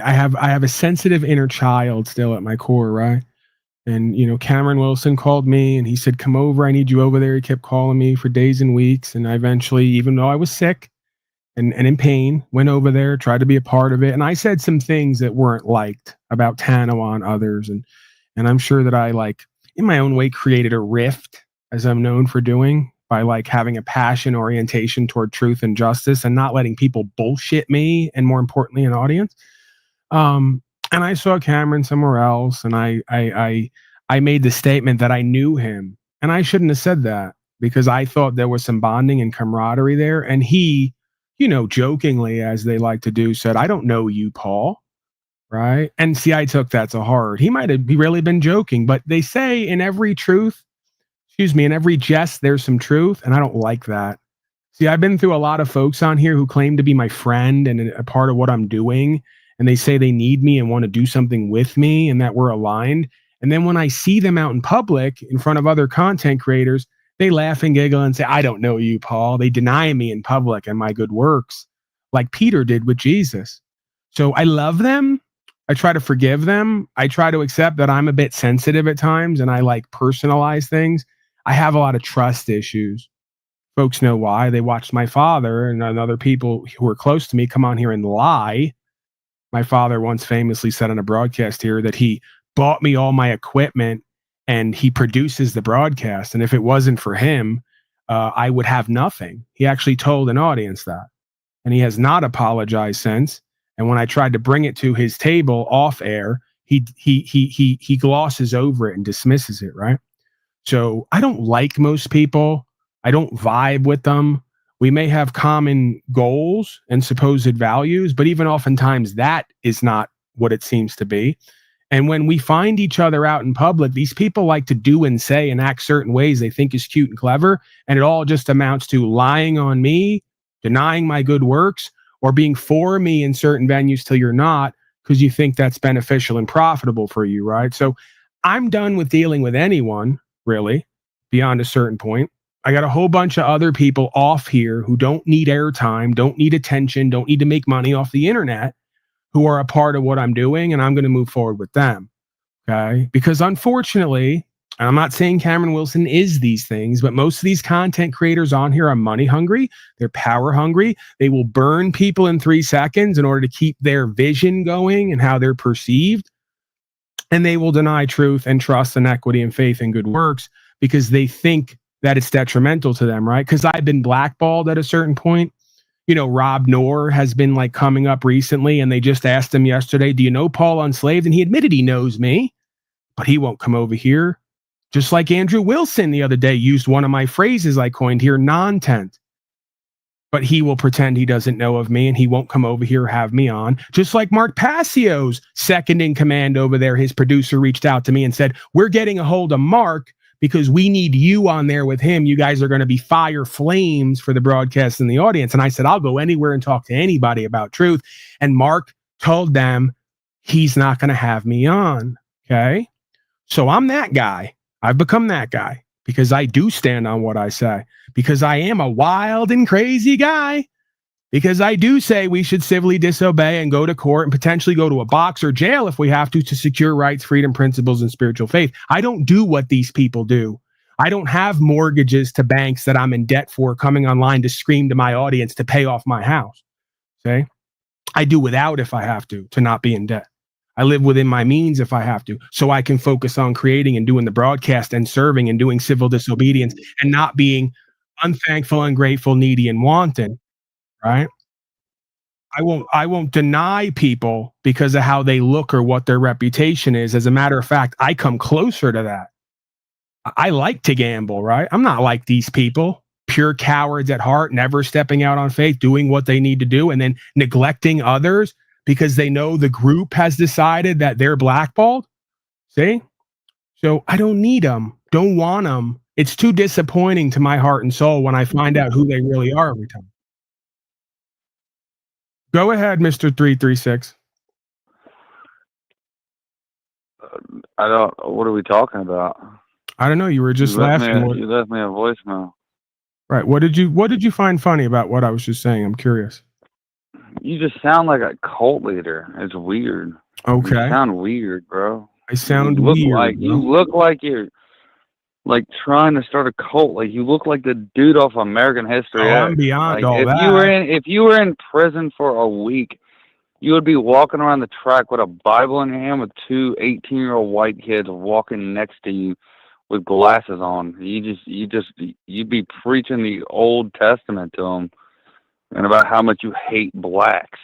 have a sensitive inner child still at my core, right? And Cameron Wilson called me and he said, "Come over. I need you over there." He kept calling me for days and weeks, and I eventually, even though I was sick and in pain, went over there, tried to be a part of it. And I said some things that weren't liked about Tanawa and others. And I'm sure that I, in my own way, created a rift, as I'm known for doing, by having a passion orientation toward truth and justice and not letting people bullshit me, and more importantly, an audience. And I saw Cameron somewhere else, and I made the statement that I knew him. And I shouldn't have said that, because I thought there was some bonding and camaraderie there. And he, jokingly, as they like to do, said, "I don't know you, Paul." Right? And see, I took that to heart. He might have really been joking, but they say in every jest, there's some truth. And I don't like that. See, I've been through a lot of folks on here who claim to be my friend and a part of what I'm doing. And they say they need me and want to do something with me and that we're aligned. And then when I see them out in public in front of other content creators, they laugh and giggle and say, "I don't know you, Paul." They deny me in public and my good works, like Peter did with Jesus. So I love them. I try to forgive them. I try to accept that I'm a bit sensitive at times and I personalize things. I have a lot of trust issues. Folks know why. They watched my father and other people who are close to me come on here and lie. My father once famously said on a broadcast here that he bought me all my equipment and he produces the broadcast. And if it wasn't for him, I would have nothing. He actually told an audience that. And he has not apologized since. And when I tried to bring it to his table off air, he glosses over it and dismisses it, right? So I don't like most people. I don't vibe with them. We may have common goals and supposed values, but even oftentimes that is not what it seems to be. And when we find each other out in public, these people like to do and say and act certain ways they think is cute and clever. And it all just amounts to lying on me, denying my good works, or being for me in certain venues till you're not, because you think that's beneficial and profitable for you, right? So I'm done with dealing with anyone, really, beyond a certain point. I got a whole bunch of other people off here who don't need airtime, don't need attention, don't need to make money off the internet, who are a part of what I'm doing, and I'm going to move forward with them. Okay? Because unfortunately, and I'm not saying Cameron Wilson is these things, but most of these content creators on here are money hungry. They're power hungry. They will burn people in 3 seconds in order to keep their vision going and how they're perceived. And they will deny truth and trust and equity and faith and good works because they think that it's detrimental to them, right? Because I've been blackballed at a certain point. Rob Noor has been coming up recently, and they just asked him yesterday, "Do you know Paul Unslaved?" And he admitted he knows me, but he won't come over here. Just like Andrew Wilson the other day used one of my phrases I coined here, non-tent. But he will pretend he doesn't know of me and he won't come over here or have me on. Just like Mark Passio's second in command over there, his producer reached out to me and said, "We're getting a hold of Mark because we need you on there with him. You guys are going to be fire flames for the broadcast and the audience." And I said, "I'll go anywhere and talk to anybody about truth." And Mark told them he's not going to have me on. Okay. So I'm that guy. I've become that guy because I do stand on what I say, because I am a wild and crazy guy. because I do say we should civilly disobey and go to court and potentially go to a box or jail if we have to secure rights, freedom, principles, and spiritual faith. I don't do what these people do. I don't have mortgages to banks that I'm in debt for coming online to scream to my audience to pay off my house. Okay? I do without if I have to not be in debt. I live within my means if I have to, so I can focus on creating and doing the broadcast and serving and doing civil disobedience and not being unthankful, ungrateful, needy, and wanton, right? I won't deny people because of how they look or what their reputation is. As a matter of fact, I come closer to that. I like to gamble, right? I'm not like these people, pure cowards at heart, never stepping out on faith, doing what they need to do, and then neglecting others because they know the group has decided that they're blackballed. See? So I don't need them. Don't want them. It's too disappointing to my heart and soul when I find out who they really are every time. Go ahead, Mr. 336. What are we talking about? I don't know. You were just laughing. You left me a voicemail. Right. What did you find funny about what I was just saying? I'm curious. You just sound like a cult leader. It's weird. Okay. You sound weird, bro. I sound weird. You look like you're like trying to start a cult. Like you look like the dude off American History. Oh, I'm beyond all that. If you were in prison for a week, you would be walking around the track with a Bible in your hand with two 18-year-old white kids walking next to you with glasses on. You'd be preaching the Old Testament to them and about how much you hate blacks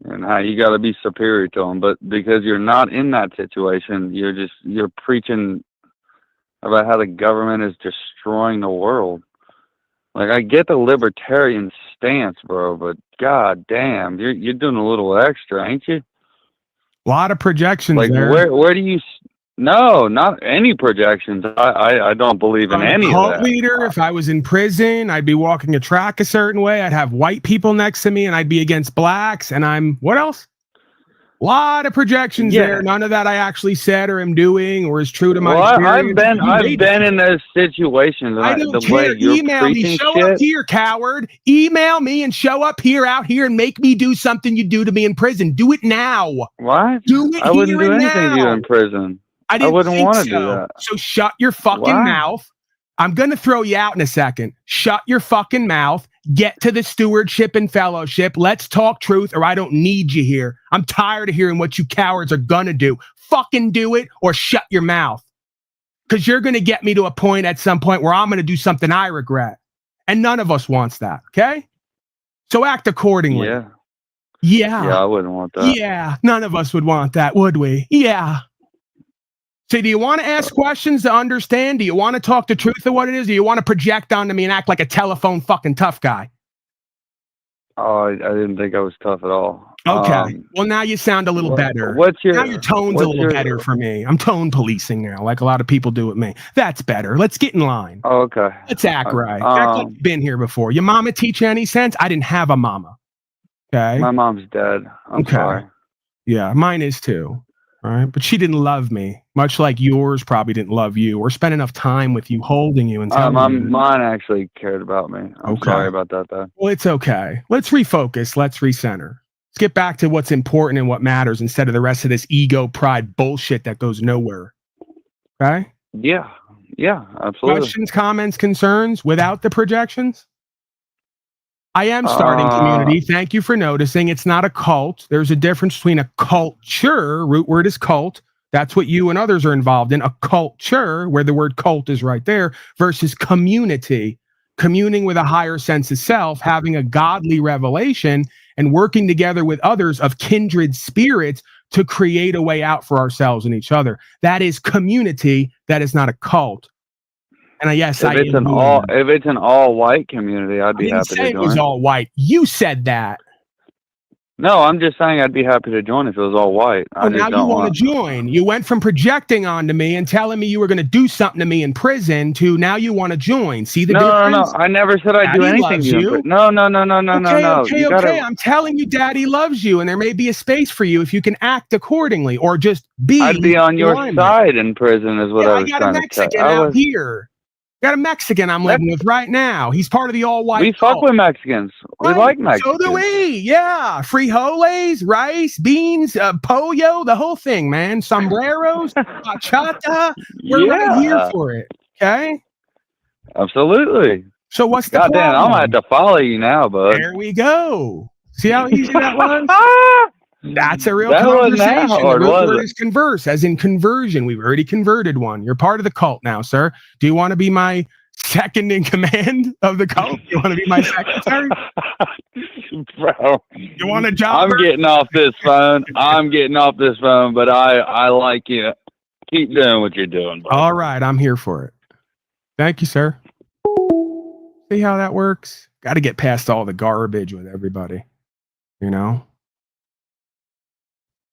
and how you got to be superior to them. But because you're not in that situation, you're preaching about how the government is destroying the world. Like, I get the libertarian stance, bro, but god damn, you're doing a little extra, ain't you? A lot of projections. Like, there. where do you? No, not any projections. I don't believe in any of that. Cult leader. If I was in prison, I'd be walking a track a certain way. I'd have white people next to me, and I'd be against blacks. And what else? A lot of projections there. None of that I actually said or am doing or is true to my experience. I've been in those situations. And I don't care. Email me. Show up here, coward. Email me and show up here, out here, and make me do something you do to me in prison. Do it now. What? Do it. I wouldn't do anything to you in prison. I wouldn't want to do that. So shut your fucking mouth. I'm going to throw you out in a second. Shut your fucking mouth. Get to the stewardship and fellowship. Let's talk truth, or I don't need you here. I'm tired of hearing what you cowards are going to do. Fucking do it or shut your mouth. Because you're going to get me to a point at some point where I'm going to do something I regret. And none of us wants that, okay? So act accordingly. Yeah, I wouldn't want that. Yeah, none of us would want that, would we? Yeah. So do you want to ask questions to understand? Do you want to talk the truth of what it is? Do you want to project onto me and act like a telephone fucking tough guy? Oh, I didn't think I was tough at all. Okay. Well, now you sound a little better. Now your tone's a little better for me. I'm tone policing now, like a lot of people do with me. That's better. Let's get in line. Oh, okay. Let's act right. Act like you've been here before. Your mama teach you any sense? I didn't have a mama. Okay. My mom's dead. I'm sorry. Yeah, mine is too. All right. But she didn't love me, much like yours probably didn't love you or spend enough time with you, holding you and telling you. Mine actually cared about me. I'm sorry about that, though. Well, it's okay. Let's refocus. Let's recenter. Let's get back to what's important and what matters instead of the rest of this ego pride bullshit that goes nowhere. Okay? Yeah, absolutely. Questions, comments, concerns without the projections? I am starting community. Thank you for noticing. It's not a cult. There's a difference between a culture, root word is cult. That's what you and others are involved in. A culture, where the word cult is right there, versus community. Communing with a higher sense of self, having a godly revelation, and working together with others of kindred spirits to create a way out for ourselves and each other. That is community. That is not a cult. And if it's an all white community, I'd be happy to join. It was all white. You said that. No, I'm just saying I'd be happy to join if it was all white. Now you want to join. You went from projecting onto me and telling me you were going to do something to me in prison to now you want to join. See the difference? No. I never said I'd do anything to you. No. Okay. I'm telling you, Daddy loves you, and there may be a space for you if you can act accordingly or just be. I'd be on your side in prison, is what I was trying to say. I got a Mexican out here. Got a Mexican I'm living with right now. He's part of the all-white. We fuck with Mexicans. We like Mexicans. So do we. Yeah. Frijoles, rice, beans, pollo, the whole thing, man. Sombreros, bachata. We're right here for it. Okay? Absolutely. So what's the God damn, problem? I'm going to have to follow you now, bud. There we go. See how easy that was? That's a real That wasn't conversation. that hard, The real was word it? is converse, as in conversion. We've already converted one. You're part of the cult now, sir. Do you want to be my second in command of the cult? You want to be my secretary? Bro, you want a job? I'm getting off this phone. But I like you. Keep doing what you're doing, bro. All right, I'm here for it. Thank you, sir. See how that works? Got to get past all the garbage with everybody. You know?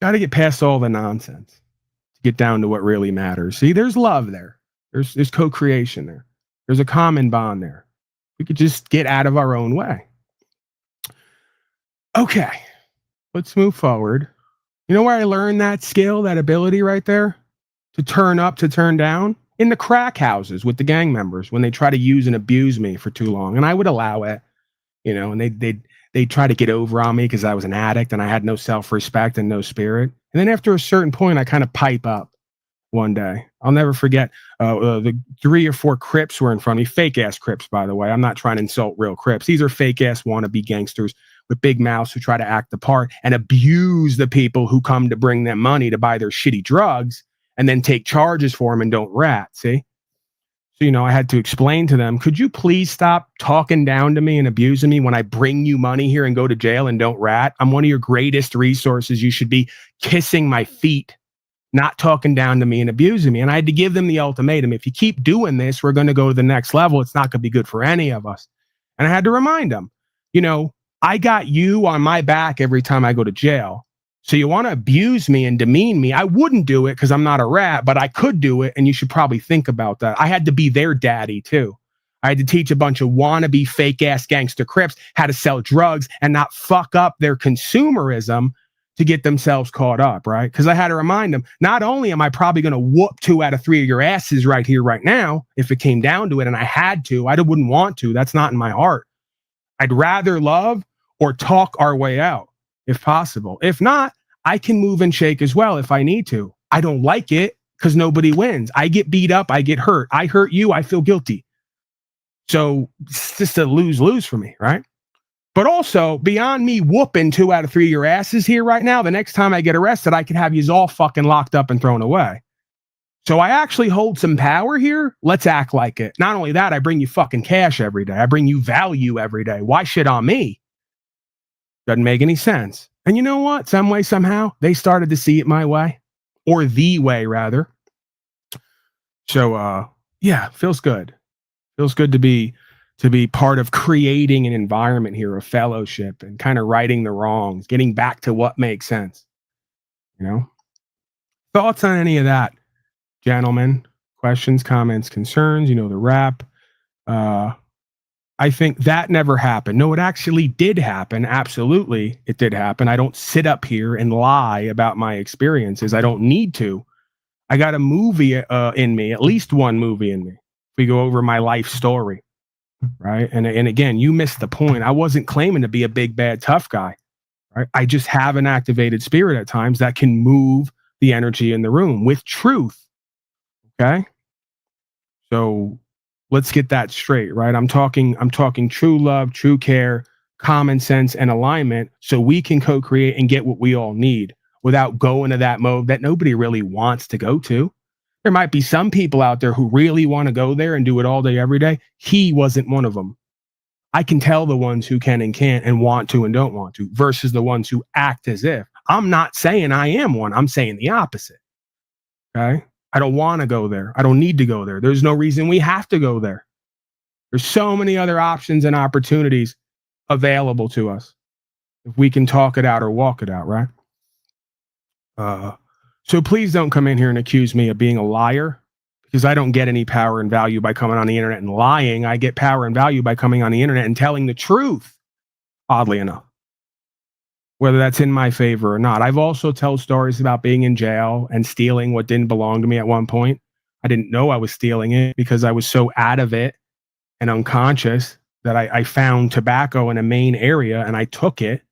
Got to get past all the nonsense to get down to what really matters. See, there's love there. There's co-creation there. There's a common bond there. We could just get out of our own way. Okay, let's move forward. You know where I learned that skill, that ability right there? To turn up, to turn down? In the crack houses with the gang members when they try to use and abuse me for too long. And I would allow it, you know, and they'd try to get over on me because I was an addict and I had no self-respect and no spirit. And then after a certain point, I kind of pipe up one day. I'll never forget the 3 or 4 Crips were in front of me. Fake ass Crips, by the way. I'm not trying to insult real Crips. These are fake ass wannabe gangsters with big mouths who try to act the part and abuse the people who come to bring them money to buy their shitty drugs and then take charges for them and don't rat. See? So, you know, I had to explain to them, could you please stop talking down to me and abusing me when I bring you money here and go to jail and don't rat? I'm one of your greatest resources. You should be kissing my feet, not talking down to me and abusing me. And I had to give them the ultimatum. If you keep doing this, we're going to go to the next level. It's not going to be good for any of us. And I had to remind them, you know, I got you on my back every time I go to jail. So you want to abuse me and demean me? I wouldn't do it because I'm not a rat, but I could do it. And you should probably think about that. I had to be their daddy too. I had to teach a bunch of wannabe fake ass gangster Crips how to sell drugs and not fuck up their consumerism to get themselves caught up, right? Because I had to remind them, not only am I probably going to whoop 2 out of 3 of your asses right here, right now, if it came down to it, and I had to, I wouldn't want to. That's not in my heart. I'd rather love or talk our way out if possible. If not, I can move and shake as well if I need to. I don't like it because nobody wins. I get beat up. I get hurt. I hurt you. I feel guilty. So it's just a lose-lose for me, right? But also, beyond me whooping 2 out of 3 of your asses here right now, the next time I get arrested, I can have you all fucking locked up and thrown away. So I actually hold some power here. Let's act like it. Not only that, I bring you fucking cash every day. I bring you value every day. Why shit on me? Doesn't make any sense. And you know what? Some way, somehow, they started to see it my way. Or the way, rather. So, yeah, feels good. Feels good to be part of creating an environment here of fellowship and kind of righting the wrongs, getting back to what makes sense. You know? Thoughts on any of that, gentlemen? Questions, comments, concerns? You know, the rap. I think that never happened. No, it actually did happen. Absolutely, it did happen. I don't sit up here and lie about my experiences. I don't need to. I got a movie in me, at least one movie in me. We go over my life story, right? And again, you missed the point. I wasn't claiming to be a big, bad, tough guy, right? I just have an activated spirit at times that can move the energy in the room with truth, okay? So let's get that straight, right? I'm talking true love, true care, common sense, and alignment so we can co-create and get what we all need without going to that mode that nobody really wants to go to. There might be some people out there who really want to go there and do it all day, every day. He wasn't one of them. I can tell the ones who can and can't and want to and don't want to versus the ones who act as if. I'm not saying I am one. I'm saying the opposite. Okay? I don't want to go there. I don't need to go there. There's no reason we have to go there. There's so many other options and opportunities available to us if we can talk it out or walk it out, right? So please don't come in here and accuse me of being a liar, because I don't get any power and value by coming on the internet and lying. I get power and value by coming on the internet and telling the truth, oddly enough, whether that's in my favor or not. I've also told stories about being in jail and stealing what didn't belong to me at one point. I didn't know I was stealing it because I was so out of it and unconscious that I found tobacco in a main area and I took it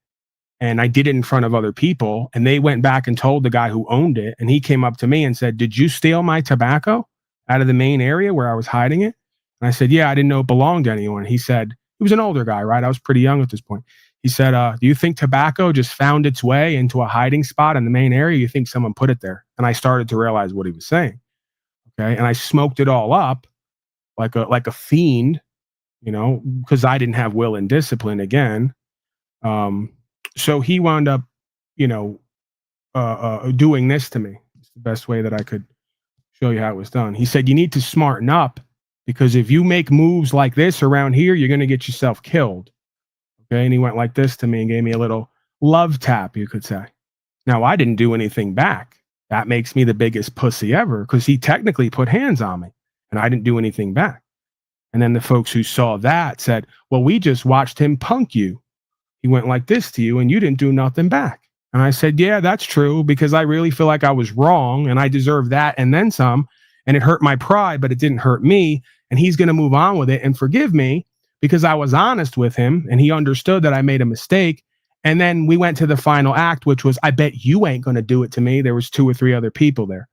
and I did it in front of other people. And they went back and told the guy who owned it. And he came up to me and said, "Did you steal my tobacco out of the main area where I was hiding it?" And I said, "Yeah, I didn't know it belonged to anyone." He said, he was an older guy, right? I was pretty young at this point. He said, "Do you think tobacco just found its way into a hiding spot in the main area? You think someone put it there?" And I started to realize what he was saying. Okay. And I smoked it all up like a fiend, you know, because I didn't have will and discipline again. So he wound up, you know, doing this to me. It's the best way that I could show you how it was done. He said, "You need to smarten up because if you make moves like this around here, you're going to get yourself killed." Okay. And he went like this to me and gave me a little love tap, you could say. Now, I didn't do anything back. That makes me the biggest pussy ever because he technically put hands on me and I didn't do anything back. And then the folks who saw that said, "Well, we just watched him punk you. He went like this to you and you didn't do nothing back." And I said, "Yeah, that's true because I really feel like I was wrong and I deserve that and then some. And it hurt my pride, but it didn't hurt me. And he's going to move on with it and forgive me because I was honest with him and he understood that I made a mistake." And then we went to the final act, which was, "I bet you ain't going to do it to me." There was 2 or 3 other people there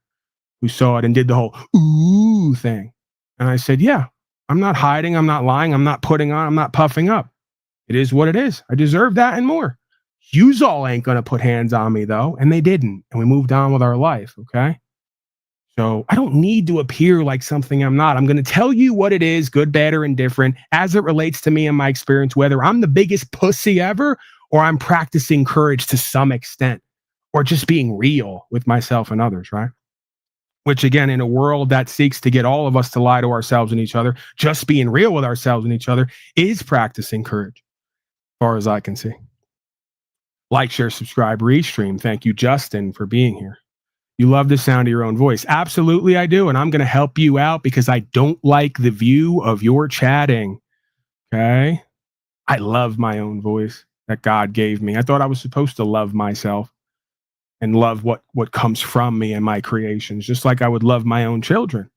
who saw it and did the whole ooh thing. And I said, "Yeah, I'm not hiding. I'm not lying. I'm not putting on. I'm not puffing up. It is what it is. I deserve that and more. Yous all ain't going to put hands on me though." And they didn't. And we moved on with our life. Okay. So I don't need to appear like something I'm not. I'm going to tell you what it is, good, bad, or indifferent, as it relates to me and my experience, whether I'm the biggest pussy ever or I'm practicing courage to some extent or just being real with myself and others, right? Which again, in a world that seeks to get all of us to lie to ourselves and each other, just being real with ourselves and each other is practicing courage, as far as I can see. Like, share, subscribe, restream. Thank you, Justin, for being here. You love the sound of your own voice. Absolutely, I do. And I'm going to help you out because I don't like the view of your chatting. Okay. I love my own voice that God gave me. I thought I was supposed to love myself and love what comes from me and my creations, just like I would love my own children.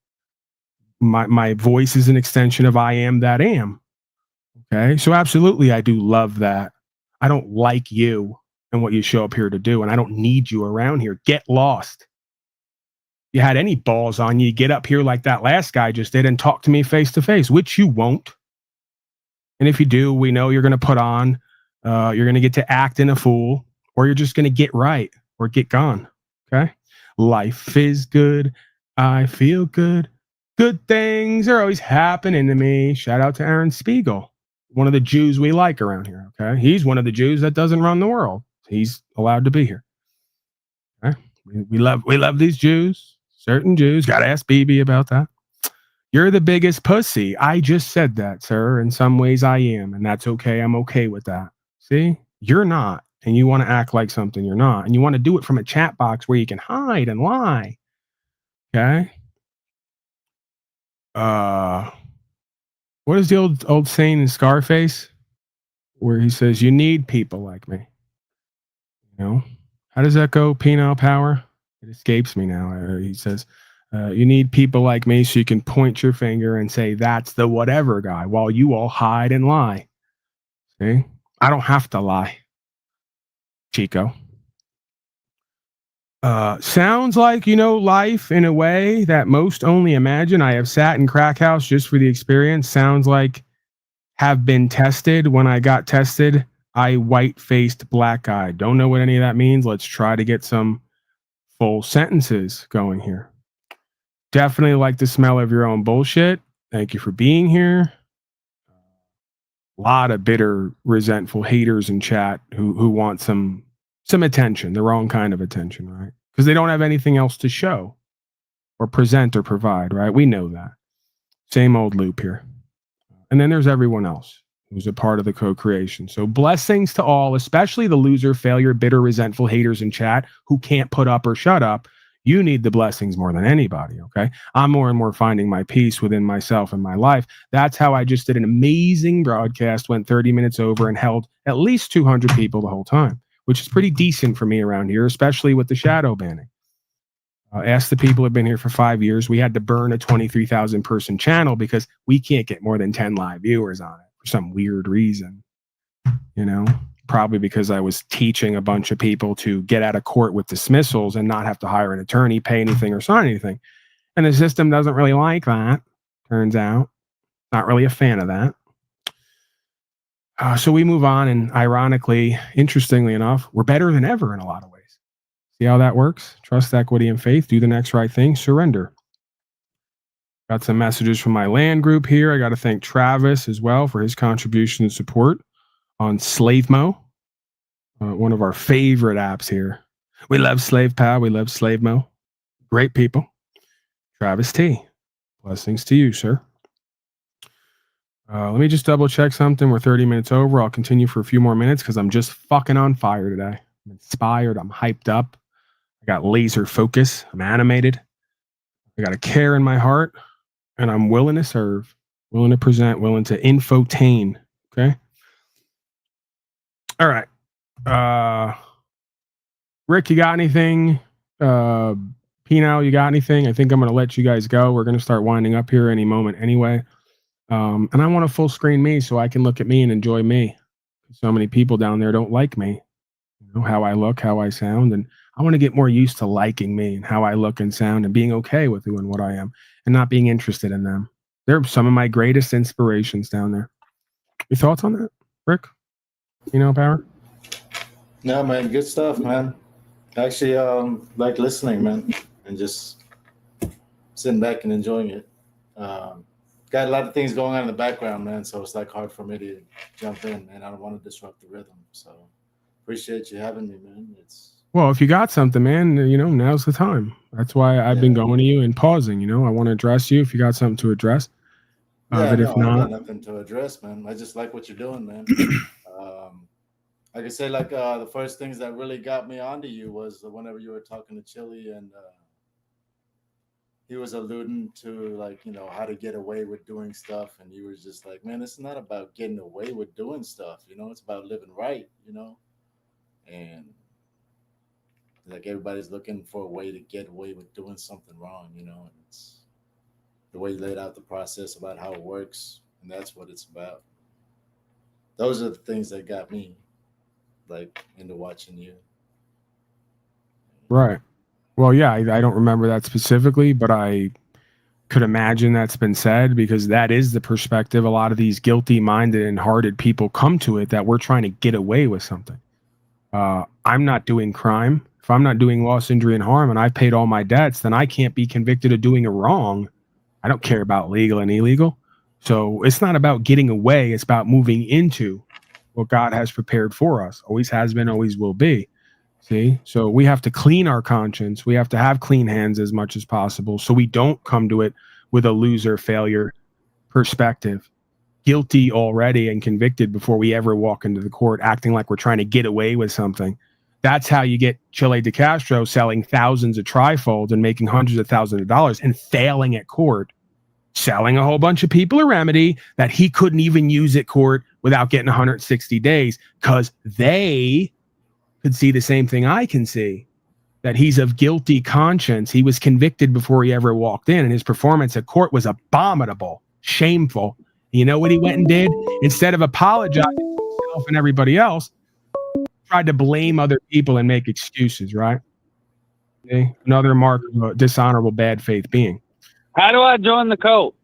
My voice is an extension of I am that am. Okay. So absolutely, I do love that. I don't like you and what you show up here to do. And I don't need you around here. Get lost. You had any balls on you, get up here like that last guy just did and talk to me face to face, which you won't. And if you do, we know you're going to put on, you're going to get to act in a fool, or you're just going to get right or get gone. Okay. Life is good. I feel good. Good things are always happening to me. Shout out to Aaron Spiegel, one of the Jews we like around here. Okay. He's one of the Jews that doesn't run the world. He's allowed to be here. Okay. We love these Jews. Certain Jews. Got to ask BB about that. You're the biggest pussy. I just said that, sir. In some ways I am, and that's okay. I'm okay with that. See, you're not, and you want to act like something you're not, and you want to do it from a chat box where you can hide and lie. Okay. What is the old saying in Scarface where he says, "You need people like me"? You know, how does that go? Penile power. It escapes me now. He says, "You need people like me so you can point your finger and say, that's the whatever guy, while you all hide and lie." See? I don't have to lie, Chico. Sounds like, you know, life in a way that most only imagine. I have sat in crack house just for the experience. Sounds like have been tested. When I got tested, I white-faced black guy. Don't know what any of that means. Let's try to get some full sentences going here. Definitely like the smell of your own bullshit. Thank you for being here. A lot of bitter, resentful haters in chat who want some attention, the wrong kind of attention, right? Because they don't have anything else to show or present or provide, right? We know that. Same old loop here. And then there's everyone else who's a part of the co-creation. So blessings to all, especially the loser, failure, bitter, resentful haters in chat who can't put up or shut up. You need the blessings more than anybody, okay? I'm more and more finding my peace within myself and my life. That's how I just did an amazing broadcast, went 30 minutes over and held at least 200 people the whole time, which is pretty decent for me around here, especially with the shadow banning. Ask the people who have been here for 5 years. We had to burn a 23,000 person channel because we can't get more than 10 live viewers on it for some weird reason. You know, probably because I was teaching a bunch of people to get out of court with dismissals and not have to hire an attorney, pay anything, or sign anything. And the system doesn't really like that, turns out. Not really a fan of that. So we move on, and ironically, interestingly enough, we're better than ever in a lot of ways. See how that works? Trust, equity, and faith. Do the next right thing. Surrender. Got some messages from my land group here. I got to thank Travis as well for his contribution and support on SlaveMo, one of our favorite apps here. We love SlavePal. We love SlaveMo. Great people. Travis T. Blessings to you, sir. Let me just double check something. We're 30 minutes over. I'll continue for a few more minutes because I'm just fucking on fire today. I'm inspired. I'm hyped up. I got laser focus. I'm animated. I got a care in my heart, and I'm willing to serve, willing to present, willing to infotain. Okay. All right. Rick, you got anything? Penal, you got anything? I think I'm going to let you guys go. We're going to start winding up here any moment anyway. And I want to full screen me so I can look at me and enjoy me. So many people down there don't like me. You know, how I look, how I sound, and I want to get more used to liking me and how I look and sound and being okay with who and what I am and not being interested in them. They're some of my greatest inspirations down there. Your thoughts on that, Rick? You know, Power? No, man, good stuff, man. Actually, like listening, man, and just sitting back and enjoying it. Got a lot of things going on in the background, man, so it's like hard for me to jump in, and I don't want to disrupt the rhythm. So appreciate you having me, man. Well, if you got something, man, you know, now's the time. That's why I've been going to you and pausing. You know, I want to address you if you got something to address. Yeah, if not, I got nothing to address, man. I just like what you're doing, man. Like I said, like the first things that really got me onto you was whenever you were talking to Chili, and he was alluding to, like, you know, how to get away with doing stuff, and you were just like, man, it's not about getting away with doing stuff, you know, it's about living right, you know, and like everybody's looking for a way to get away with doing something wrong, you know, and it's the way you laid out the process about how it works, and that's what it's about. Those are the things that got me like into watching you. right. Well, yeah, I don't remember that specifically, but I could imagine that's been said because that is the perspective a lot of these guilty minded and hearted people come to it, that we're trying to get away with something. I'm not doing crime. If I'm not doing loss, injury, and harm, and I've paid all my debts, then I can't be convicted of doing a wrong. I don't care about legal and illegal. So it's not about getting away. It's about moving into what God has prepared for us. Always has been, always will be. See? So we have to clean our conscience. We have to have clean hands as much as possible so we don't come to it with a loser failure perspective. Guilty already and convicted before we ever walk into the court, acting like we're trying to get away with something. That's how you get Chile de Castro selling thousands of trifolds and making hundreds of thousands of dollars and failing at court, selling a whole bunch of people a remedy that he couldn't even use at court without getting 160 days because they could see the same thing I can see, that he's of guilty conscience. He was convicted before he ever walked in, and his performance at court was abominable, shameful. You know what he went and did? Instead of apologizing to himself and everybody else, tried to blame other people and make excuses, right? Okay? Another mark of a dishonorable bad faith being. How do I join the cult?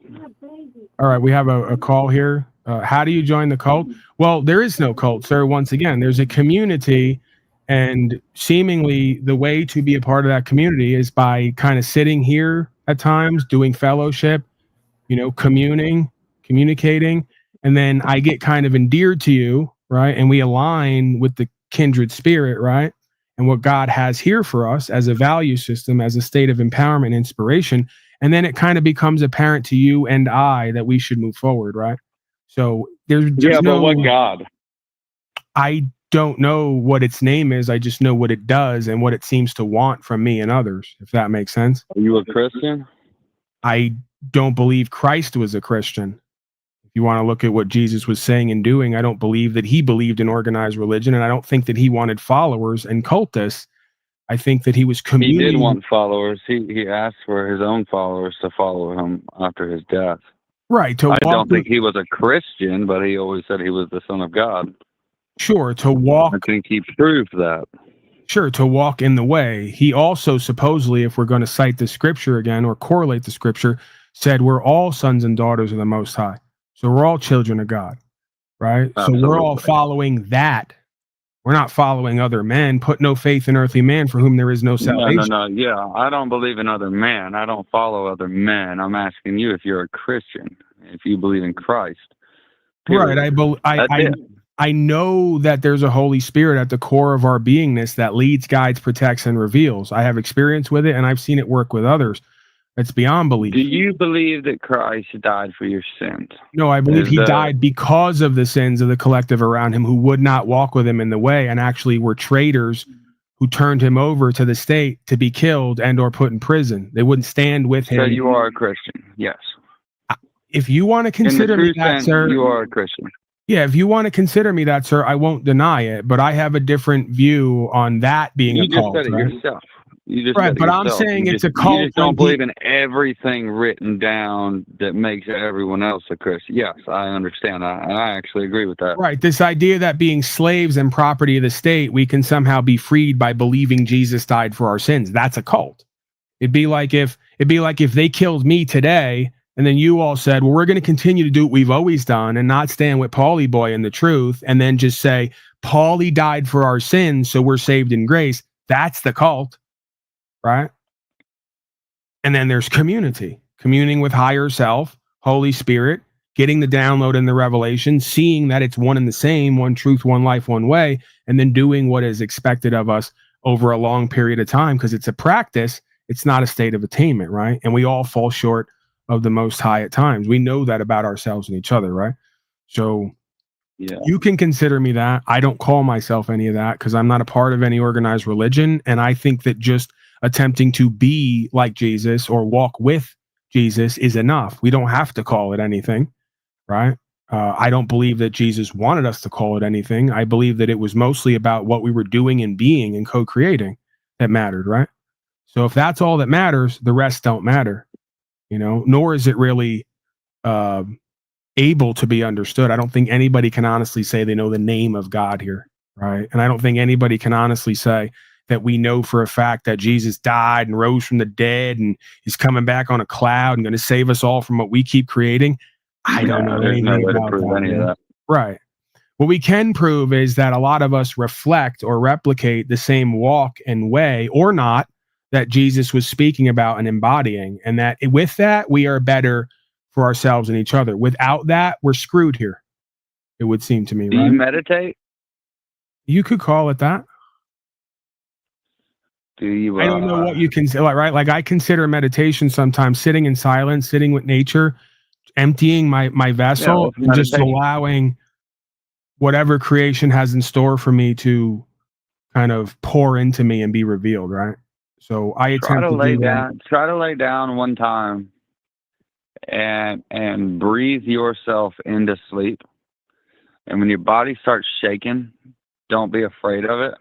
All right, we have a call here. How do you join the cult? Well, there is no cult, sir. Once again, there's a community, and seemingly the way to be a part of that community is by kind of sitting here at times, doing fellowship, you know, communicating, and then I get kind of endeared to you, right? And we align with the kindred spirit, right? And what God has here for us as a value system, as a state of empowerment and inspiration. And then it kind of becomes apparent to you and I that we should move forward, right? So there's but what God? I don't know what its name is. I just know what it does and what it seems to want from me and others, if that makes sense. Are you a Christian? I don't believe Christ was a Christian. If you want to look at what Jesus was saying and doing, I don't believe that he believed in organized religion, and I don't think that he wanted followers and cultists. I think that he was He communing. did want followers. He asked for his own followers to follow him after his death. Right. To I walk don't think he was a Christian, but he always said he was the Son of God. Sure. To walk. I think he proved that. Sure. To walk in the way. He also supposedly, if we're going to cite the scripture again or correlate the scripture, said we're all sons and daughters of the Most High. So we're all children of God. Right. Absolutely. So we're all following that. We're not following other men. Put no faith in earthly man for whom there is no salvation. No. Yeah, I don't believe in other men. I don't follow other men. I'm asking you if you're a Christian, if you believe in Christ. Period. Right. I know that there's a Holy Spirit at the core of our beingness that leads, guides, protects, and reveals. I have experience with it, and I've seen it work with others. It's beyond belief. Do you believe that Christ died for your sins? No, I believe he died because of the sins of the collective around him who would not walk with him in the way and actually were traitors who turned him over to the state to be killed and or put in prison. They wouldn't stand with him. So you are a Christian, yes. If you want to consider me that, sir, you are a Christian. Yeah, if you want to consider me that, sir, I won't deny it, but I have a different view on that being a cult. You just said it yourself. You just right, said it but yourself. I'm saying you it's a cult. You just don't believe in everything written down that makes everyone else a Christian. Yes, I understand. I actually agree with that. Right, this idea that being slaves and property of the state, we can somehow be freed by believing Jesus died for our sins. That's a cult. It'd be like if they killed me today. And then you all said, well, we're going to continue to do what we've always done and not stand with Paulie Boy in the truth. And then just say, Paulie died for our sins, so we're saved in grace. That's the cult, right? And then there's communing with higher self, Holy Spirit, getting the download and the revelation, seeing that it's one and the same, one truth, one life, one way, and then doing what is expected of us over a long period of time because it's a practice. It's not a state of attainment, right? And we all fall short of the Most High at times. We know that about ourselves and each other, right? So yeah, you can consider me that. I don't call myself any of that because I'm not a part of any organized religion. And I think that just attempting to be like Jesus or walk with Jesus is enough. We don't have to call it anything, right? I don't believe that Jesus wanted us to call it anything. I believe that it was mostly about what we were doing and being and co-creating that mattered, right? So if that's all that matters, the rest don't matter. Nor is it really able to be understood. I don't think anybody can honestly say they know the name of God here, right? And I don't think anybody can honestly say that we know for a fact that Jesus died and rose from the dead and he's coming back on a cloud and going to save us all from what we keep creating. I don't know anything about that. Right. What we can prove is that a lot of us reflect or replicate the same walk and way or not that Jesus was speaking about and embodying, and that with that, we are better for ourselves and each other. Without that, we're screwed here, it would seem to me, right? Do you meditate? You could call it that. Do you? I don't know what you consider, right? Like I consider meditation sometimes sitting in silence, sitting with nature, emptying my vessel, and just allowing whatever creation has in store for me to kind of pour into me and be revealed, right? So I attempt to lay down. Try to lay down one time, and breathe yourself into sleep. And when your body starts shaking, don't be afraid of it.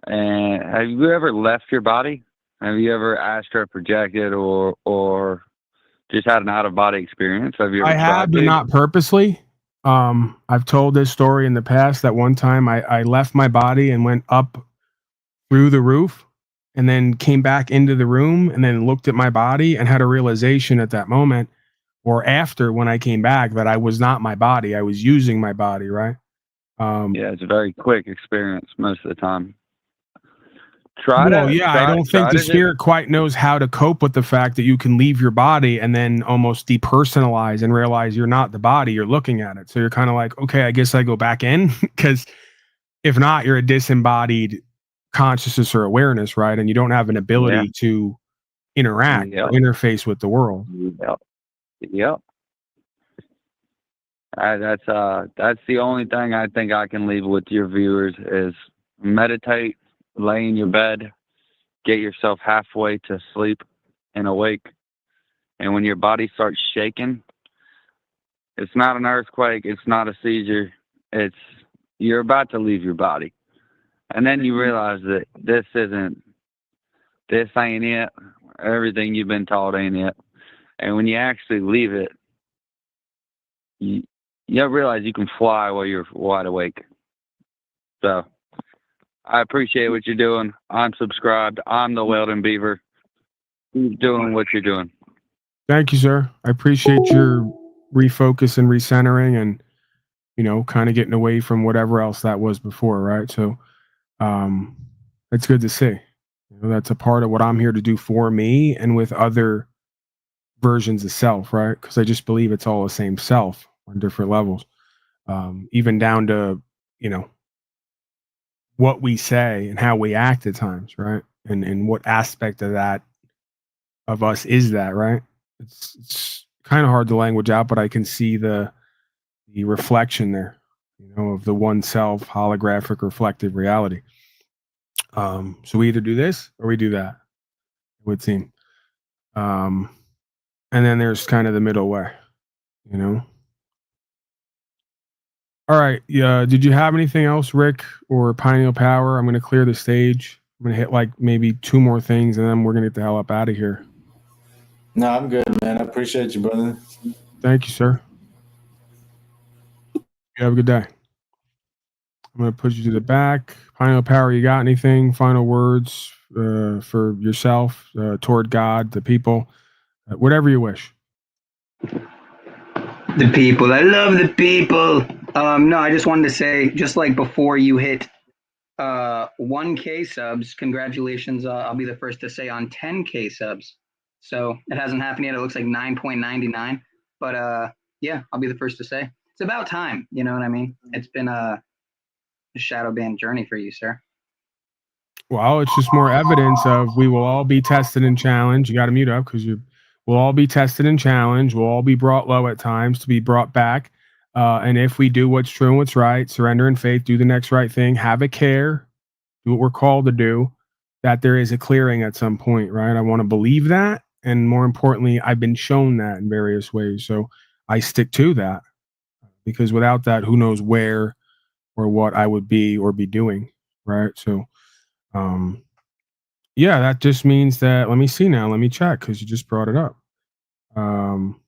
And have you ever left your body? Have you ever astral projected or just had an out of body experience? Have you? I have, but not purposely. I've told this story in the past that one time I left my body and went up through the roof. And then came back into the room and then looked at my body and had a realization at that moment or after when I came back that I was not my body. I was using my body, right? Yeah, it's a very quick experience most of the time. I don't think the spirit quite knows how to cope with the fact that you can leave your body and then almost depersonalize and realize you're not the body, you're looking at it. So you're kind of like, okay, I guess I go back in because if not, you're a disembodied consciousness or awareness, right? And you don't have an ability to interact or interface with the world. Yep. That's the only thing I think I can leave with your viewers is meditate, lay in your bed, get yourself halfway to sleep and awake. And when your body starts shaking, it's not an earthquake, it's not a seizure, you're about to leave your body. And then you realize that this ain't it. Everything you've been taught ain't it. And when you actually leave it, you realize you can fly while you're wide awake. So I appreciate what you're doing. I'm subscribed. I'm the Weldon Beaver. Keep doing what you're doing. Thank you, sir. I appreciate your refocus and recentering and, kind of getting away from whatever else that was before, right? So it's good to see. That's a part of what I'm here to do for me and with other versions of self, right? Because I just believe it's all the same self on different levels. Even down to, what we say and how we act at times, right? And what aspect of that of us is that, right? It's kind of hard to language out, but I can see the reflection there, of the one self holographic reflective reality. So we either do this or we do that, it would seem. And then there's kind of the middle way, All right. Yeah. Did you have anything else, Rick or Pineal Power? I'm going to clear the stage. I'm going to hit like maybe 2 more things and then we're going to get the hell up out of here. No, I'm good, man. I appreciate you, brother. Thank you, sir. You have a good day. I'm going to put you to the back. Pineal Power, you got anything? Final words for yourself, toward God, the people, whatever you wish. The people. I love the people. No, I just wanted to say, just like before you hit 1K subs, congratulations. I'll be the first to say on 10K subs. So it hasn't happened yet. It looks like 9.99. But yeah, I'll be the first to say. It's about time. You know what I mean? It's been a shadow band journey for you, sir. Well, it's just more evidence of we will all be tested and challenged. You got to mute up because we'll all be tested and challenged. We'll all be brought low at times to be brought back. And if we do what's true and what's right, surrender in faith, do the next right thing, have a care, do what we're called to do, that there is a clearing at some point, right? I want to believe that. And more importantly, I've been shown that in various ways. So I stick to that because without that, who knows where or what I would be or be doing, right? So, yeah, that just means that, let me see now, let me check because you just brought it up.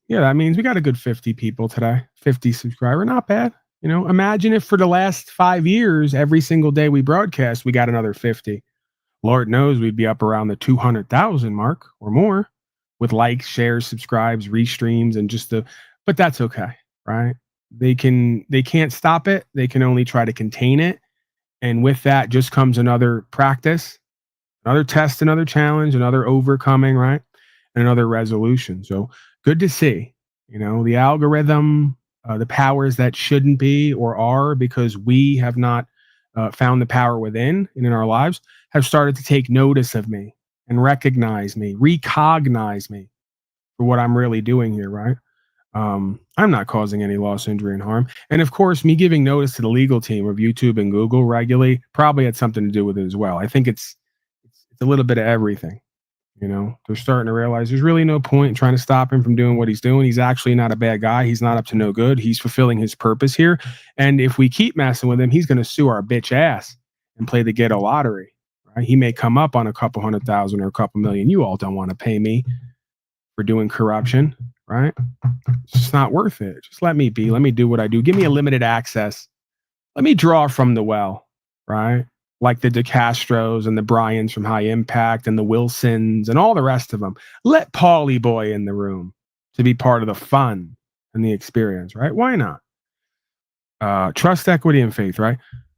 Yeah, that means we got a good 50 people today, 50 subscriber, not bad. Imagine if for the last 5 years, every single day we broadcast, we got another 50. Lord knows we'd be up around the 200,000 mark or more with likes, shares, subscribes, restreams, and but that's okay, right? They can't stop it. They can only try to contain it. And with that just comes another practice, another test, another challenge, another overcoming, right? And another resolution. So good to see, the algorithm, the powers that shouldn't be or are because we have not found the power within and in our lives have started to take notice of me and recognize me, recognize me for what I'm really doing here, right? I'm not causing any loss, injury, and harm. And of course, me giving notice to the legal team of YouTube and Google regularly probably had something to do with it as well. I think it's a little bit of everything. They're starting to realize there's really no point in trying to stop him from doing what he's doing. He's actually not a bad guy. He's not up to no good. He's fulfilling his purpose here. And if we keep messing with him, he's going to sue our bitch ass and play the ghetto lottery. Right? He may come up on a couple 100,000 or a couple million. You all don't want to pay me for doing corruption, right? It's just not worth it. Just let me be. Let me do what I do. Give me a limited access. Let me draw from the well, right? Like the DeCastros and the Bryans from High Impact and the Wilsons and all the rest of them. Let Paulie Boy in the room to be part of the fun and the experience, right? Why not? Trust, equity, and faith, right?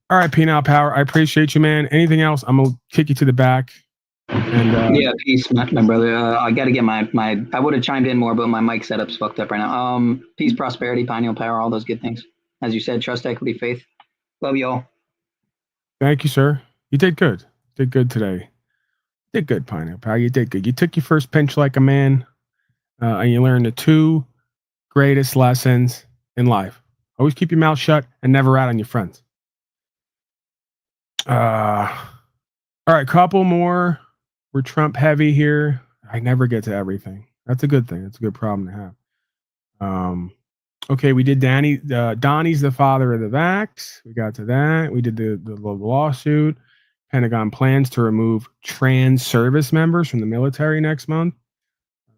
All right, Penal Power. I appreciate you, man. Anything else? I'm going to kick you to the back. And yeah, peace, my brother. I got to get my. I would have chimed in more, but my mic setup's fucked up right now. Peace, prosperity, pineal power, all those good things. As you said, trust, equity, faith. Love you all. Thank you, sir. You did good. Did good today. Did good, Pineal Power. You did good. You took your first pinch like a man, and you learned the 2 greatest lessons in life. Always keep your mouth shut and never rat on your friends. All right, couple more. We're Trump heavy here. I never get to everything. That's a good thing. That's a good problem to have. Okay, we did Danny. Donnie's the father of the vax. We got to that. We did the lawsuit. Pentagon plans to remove trans service members from the military next month.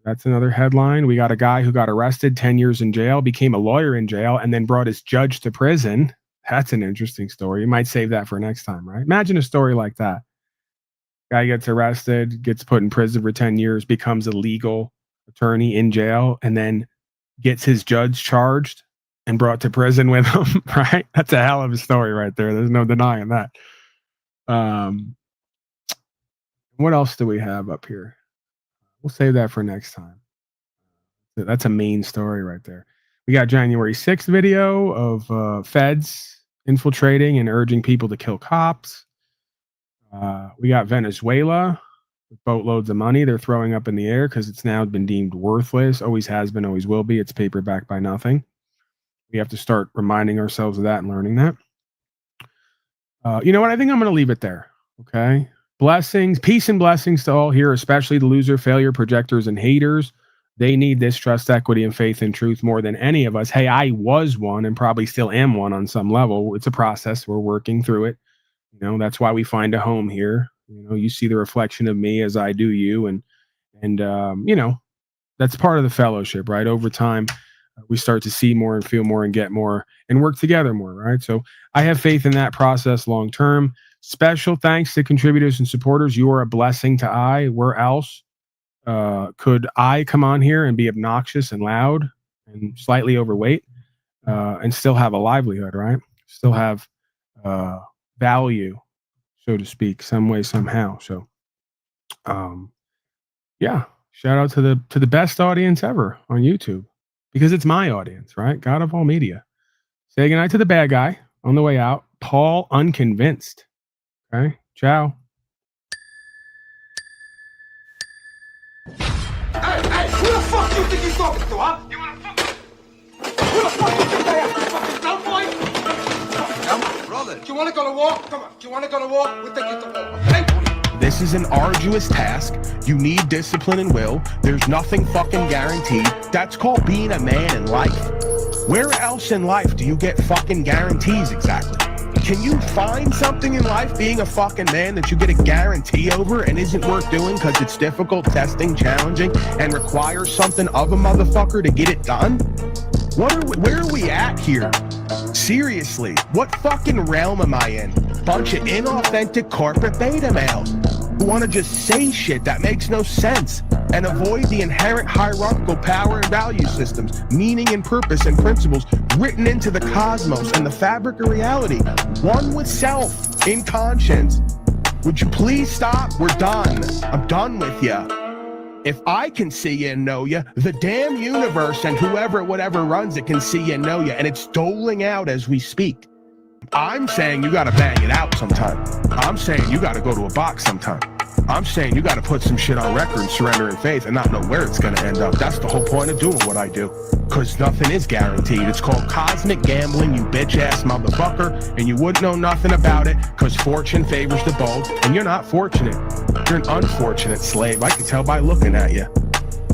That's another headline. We got a guy who got arrested, 10 years in jail, became a lawyer in jail, and then brought his judge to prison. That's an interesting story. You might save that for next time, right? Imagine a story like that. Guy gets arrested, gets put in prison for 10 years, becomes a legal attorney in jail, and then gets his judge charged and brought to prison with him, right? That's a hell of a story right there. There's no denying that. What else do we have up here? We'll save that for next time. That's a main story right there. We got January 6th video of feds infiltrating and urging people to kill cops. We got Venezuela with boatloads of money they're throwing up in the air because it's now been deemed worthless. Always has been, always will be. It's paper backed by nothing. We have to start reminding ourselves of that and learning that. You know what? I think I'm going to leave it there. Okay. Blessings, peace and blessings to all here, especially the loser, failure, projectors, and haters. They need this trust, equity, and faith in truth more than any of us. Hey, I was one and probably still am one on some level. It's a process. We're working through it. You know, that's why we find a home here. You know, you see the reflection of me as I do you. And you know, that's part of the fellowship, right? Over time, we start to see more and feel more and get more and work together more, right? So I have faith in that process long term. Special thanks to contributors and supporters. You are a blessing to I. Where else could I come on here and be obnoxious and loud and slightly overweight and still have a livelihood, right? Still have value, so to speak, some way, somehow. So, yeah, shout out to the best audience ever on YouTube because it's my audience, right? God of all media. Say goodnight to the bad guy on the way out. Paul Unconvinced. Okay, ciao. Hey, who the fuck do you think he's talking to, huh? You wanna fuck? Who the fuck do you think I am? Fucking dumb boy? Come on, brother. Do you wanna go to war? Come on. Do you wanna go to war? We'll take you to war, okay? This is an arduous task. You need discipline and will. There's nothing fucking guaranteed. That's called being a man in life. Where else in life do you get fucking guarantees exactly? Can you find something in life being a fucking man that you get a guarantee over and isn't worth doing because it's difficult, testing, challenging, and requires something of a motherfucker to get it done? Where are we at here? Seriously, what fucking realm am I in? Bunch of inauthentic corporate beta males who want to just say shit that makes no sense and avoid the inherent hierarchical power and value systems, meaning and purpose and principles written into the cosmos and the fabric of reality, one with self, in conscience. Would you please stop? We're done. I'm done with you. If I can see you and know you, the damn universe and whatever runs it can see you and know you, and it's doling out as we speak. I'm saying you gotta bang it out sometime. I'm saying you gotta go to a box sometime. I'm saying you gotta put some shit on record and surrender in faith and not know where it's gonna end up. That's the whole point of doing what I do. Cause nothing is guaranteed. It's called cosmic gambling, you bitch ass motherfucker, and you wouldn't know nothing about it cause fortune favors the bold, and you're not fortunate. You're an unfortunate slave. I can tell by looking at you.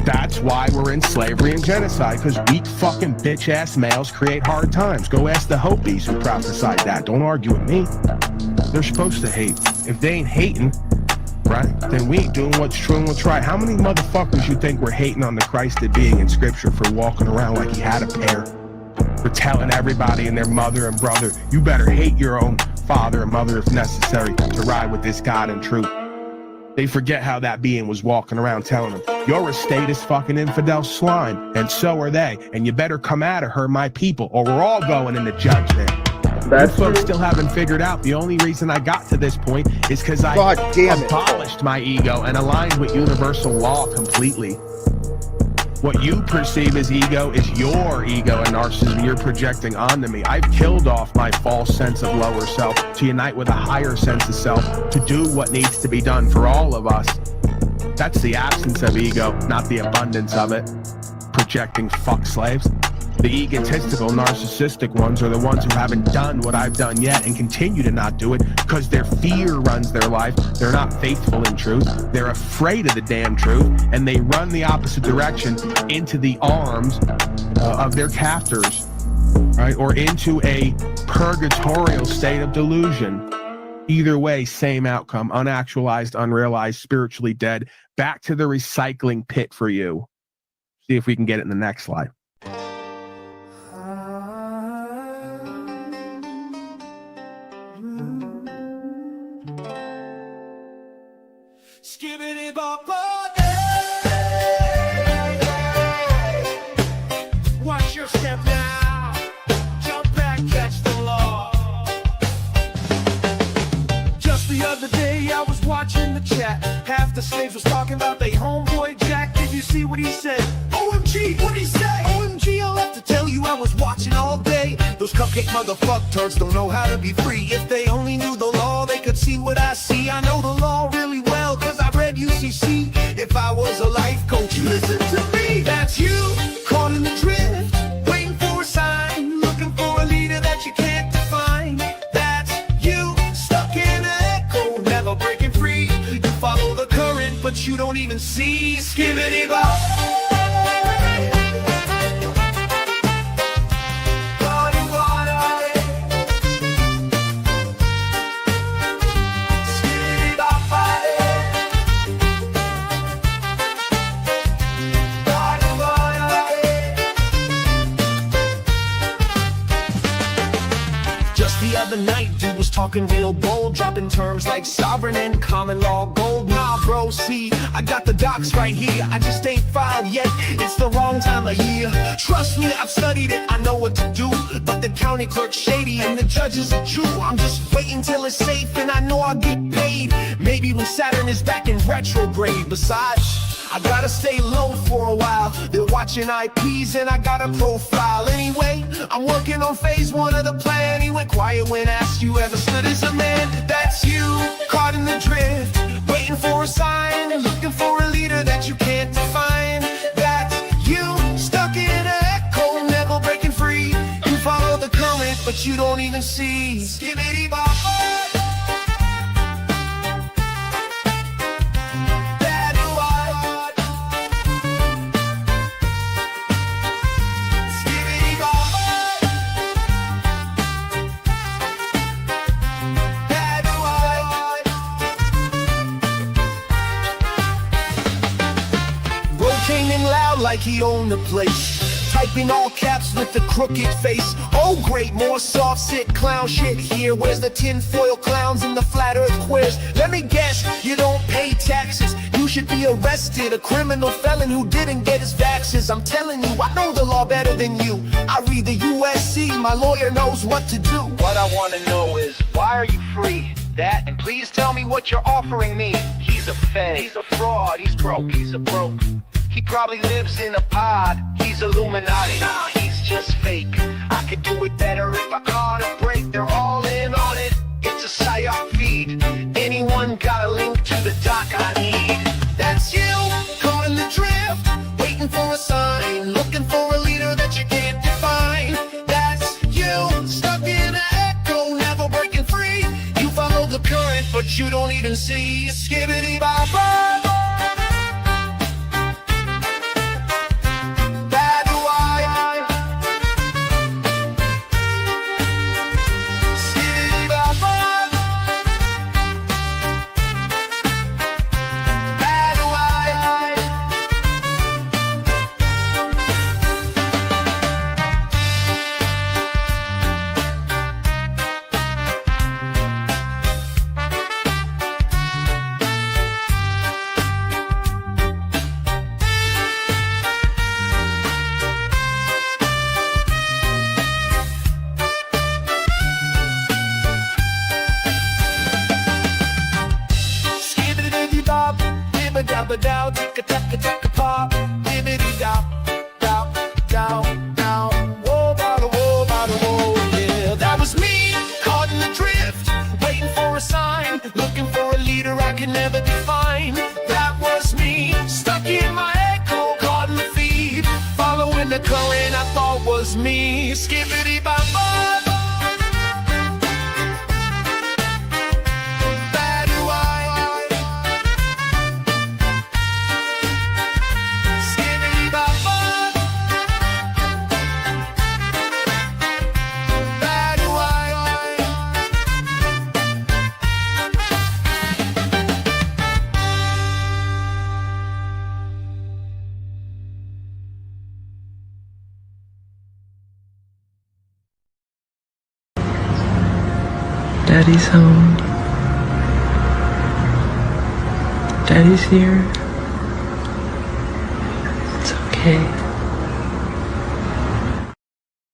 That's why we're in slavery and genocide, because weak fucking bitch ass males create hard times. Go ask the Hopis who prophesied that. Don't argue with me. They're supposed to hate. If they ain't hating, right, then we ain't doing what's true and what's right. How many motherfuckers you think were hating on the Christed being in scripture for walking around like he had a pair? For telling everybody and their mother and brother, you better hate your own father and mother if necessary to ride with this God in truth. They forget how that being was walking around telling them, you're a status fucking infidel slime, and so are they, and you better come out of her, my people, or we're all going into judgment. You folks still haven't figured out the only reason I got to this point is because I abolished my ego and aligned with universal law completely. What you perceive as ego is your ego and narcissism you're projecting onto me. I've killed off my false sense of lower self to unite with a higher sense of self to do what needs to be done for all of us. That's the absence of ego, not the abundance of it. Projecting fuck slaves. The egotistical, narcissistic ones are the ones who haven't done what I've done yet and continue to not do it because their fear runs their life. They're not faithful in truth. They're afraid of the damn truth, and they run the opposite direction into the arms of their captors, right? Or into a purgatorial state of delusion. Either way, same outcome, unactualized, unrealized, spiritually dead, back to the recycling pit for you. See if we can get it in the next slide. Watch your step now. Jump back, catch the law. Just the other day I was watching the chat. Half the slaves was talking about they homeboy Jack. Did you see what he said? OMG, what'd he say? OMG, I'll have to tell you I was watching all day. Those cupcake motherfuck turds don't know how to be free. If they only knew the law, they could see what I see. I know the law really well, cause I read UCC. If I was a life coach, you listen to me. That's you, caught in the drift, waiting for a sign, looking for a leader that you can't define. That's you, stuck in an echo, never breaking free. You follow the current, but you don't even see. Skibbity bop. The night dude was talking real bold, dropping terms like sovereign and common law gold. Nah bro, see, I got the docs right here, I just ain't filed yet, it's the wrong time of year. Trust me, I've studied it, I know what to do, but the county clerk's shady and the judge is a Jew. I'm just waiting till it's safe and I know I'll get paid, maybe when Saturn is back in retrograde. Besides, I gotta stay low for a while. They're watching IPs and I got a profile. Anyway, I'm working on phase 1 of the plan. He went quiet when asked, you ever stood as a man? That's you, caught in the drift, waiting for a sign, looking for a leader that you can't define. That's you, stuck in an echo, never breaking free. You follow the current, but you don't even see. Skibbity bop. Like he owned the place, typing all caps with the crooked face. Oh great, more soft sit clown shit here. Where's the tinfoil clowns and the flat earth queers? Let me guess, you don't pay taxes. You should be arrested, a criminal felon who didn't get his vaxes. I'm telling you, I know the law better than you. I read the USC, my lawyer knows what to do. What I want to know is, why are you free? That, and please tell me what you're offering me. He's a fed, he's a fraud, he's broke, he's a broke. He probably lives in a pod, he's Illuminati. Nah, he's just fake. I could do it better if I caught a break. They're all in on it, it's a psyop feed. Anyone got a link to the doc I need? That's you, caught in the drift, waiting for a sign, looking for a leader that you can't define. That's you, stuck in an echo, never breaking free. You follow the current, but you don't even see. Skibbity bop bop. Down, tick a tack a tack a pop, dibbity down, down, down, down, whoa, bada, whoa, bada, whoa, yeah. That was me, caught in the drift, waiting for a sign, looking for a leader I can never define. That was me, stuck in my echo, caught in the feed, following the current I thought was me. Skibbity bop bop. Daddy's home. Daddy's here. It's okay.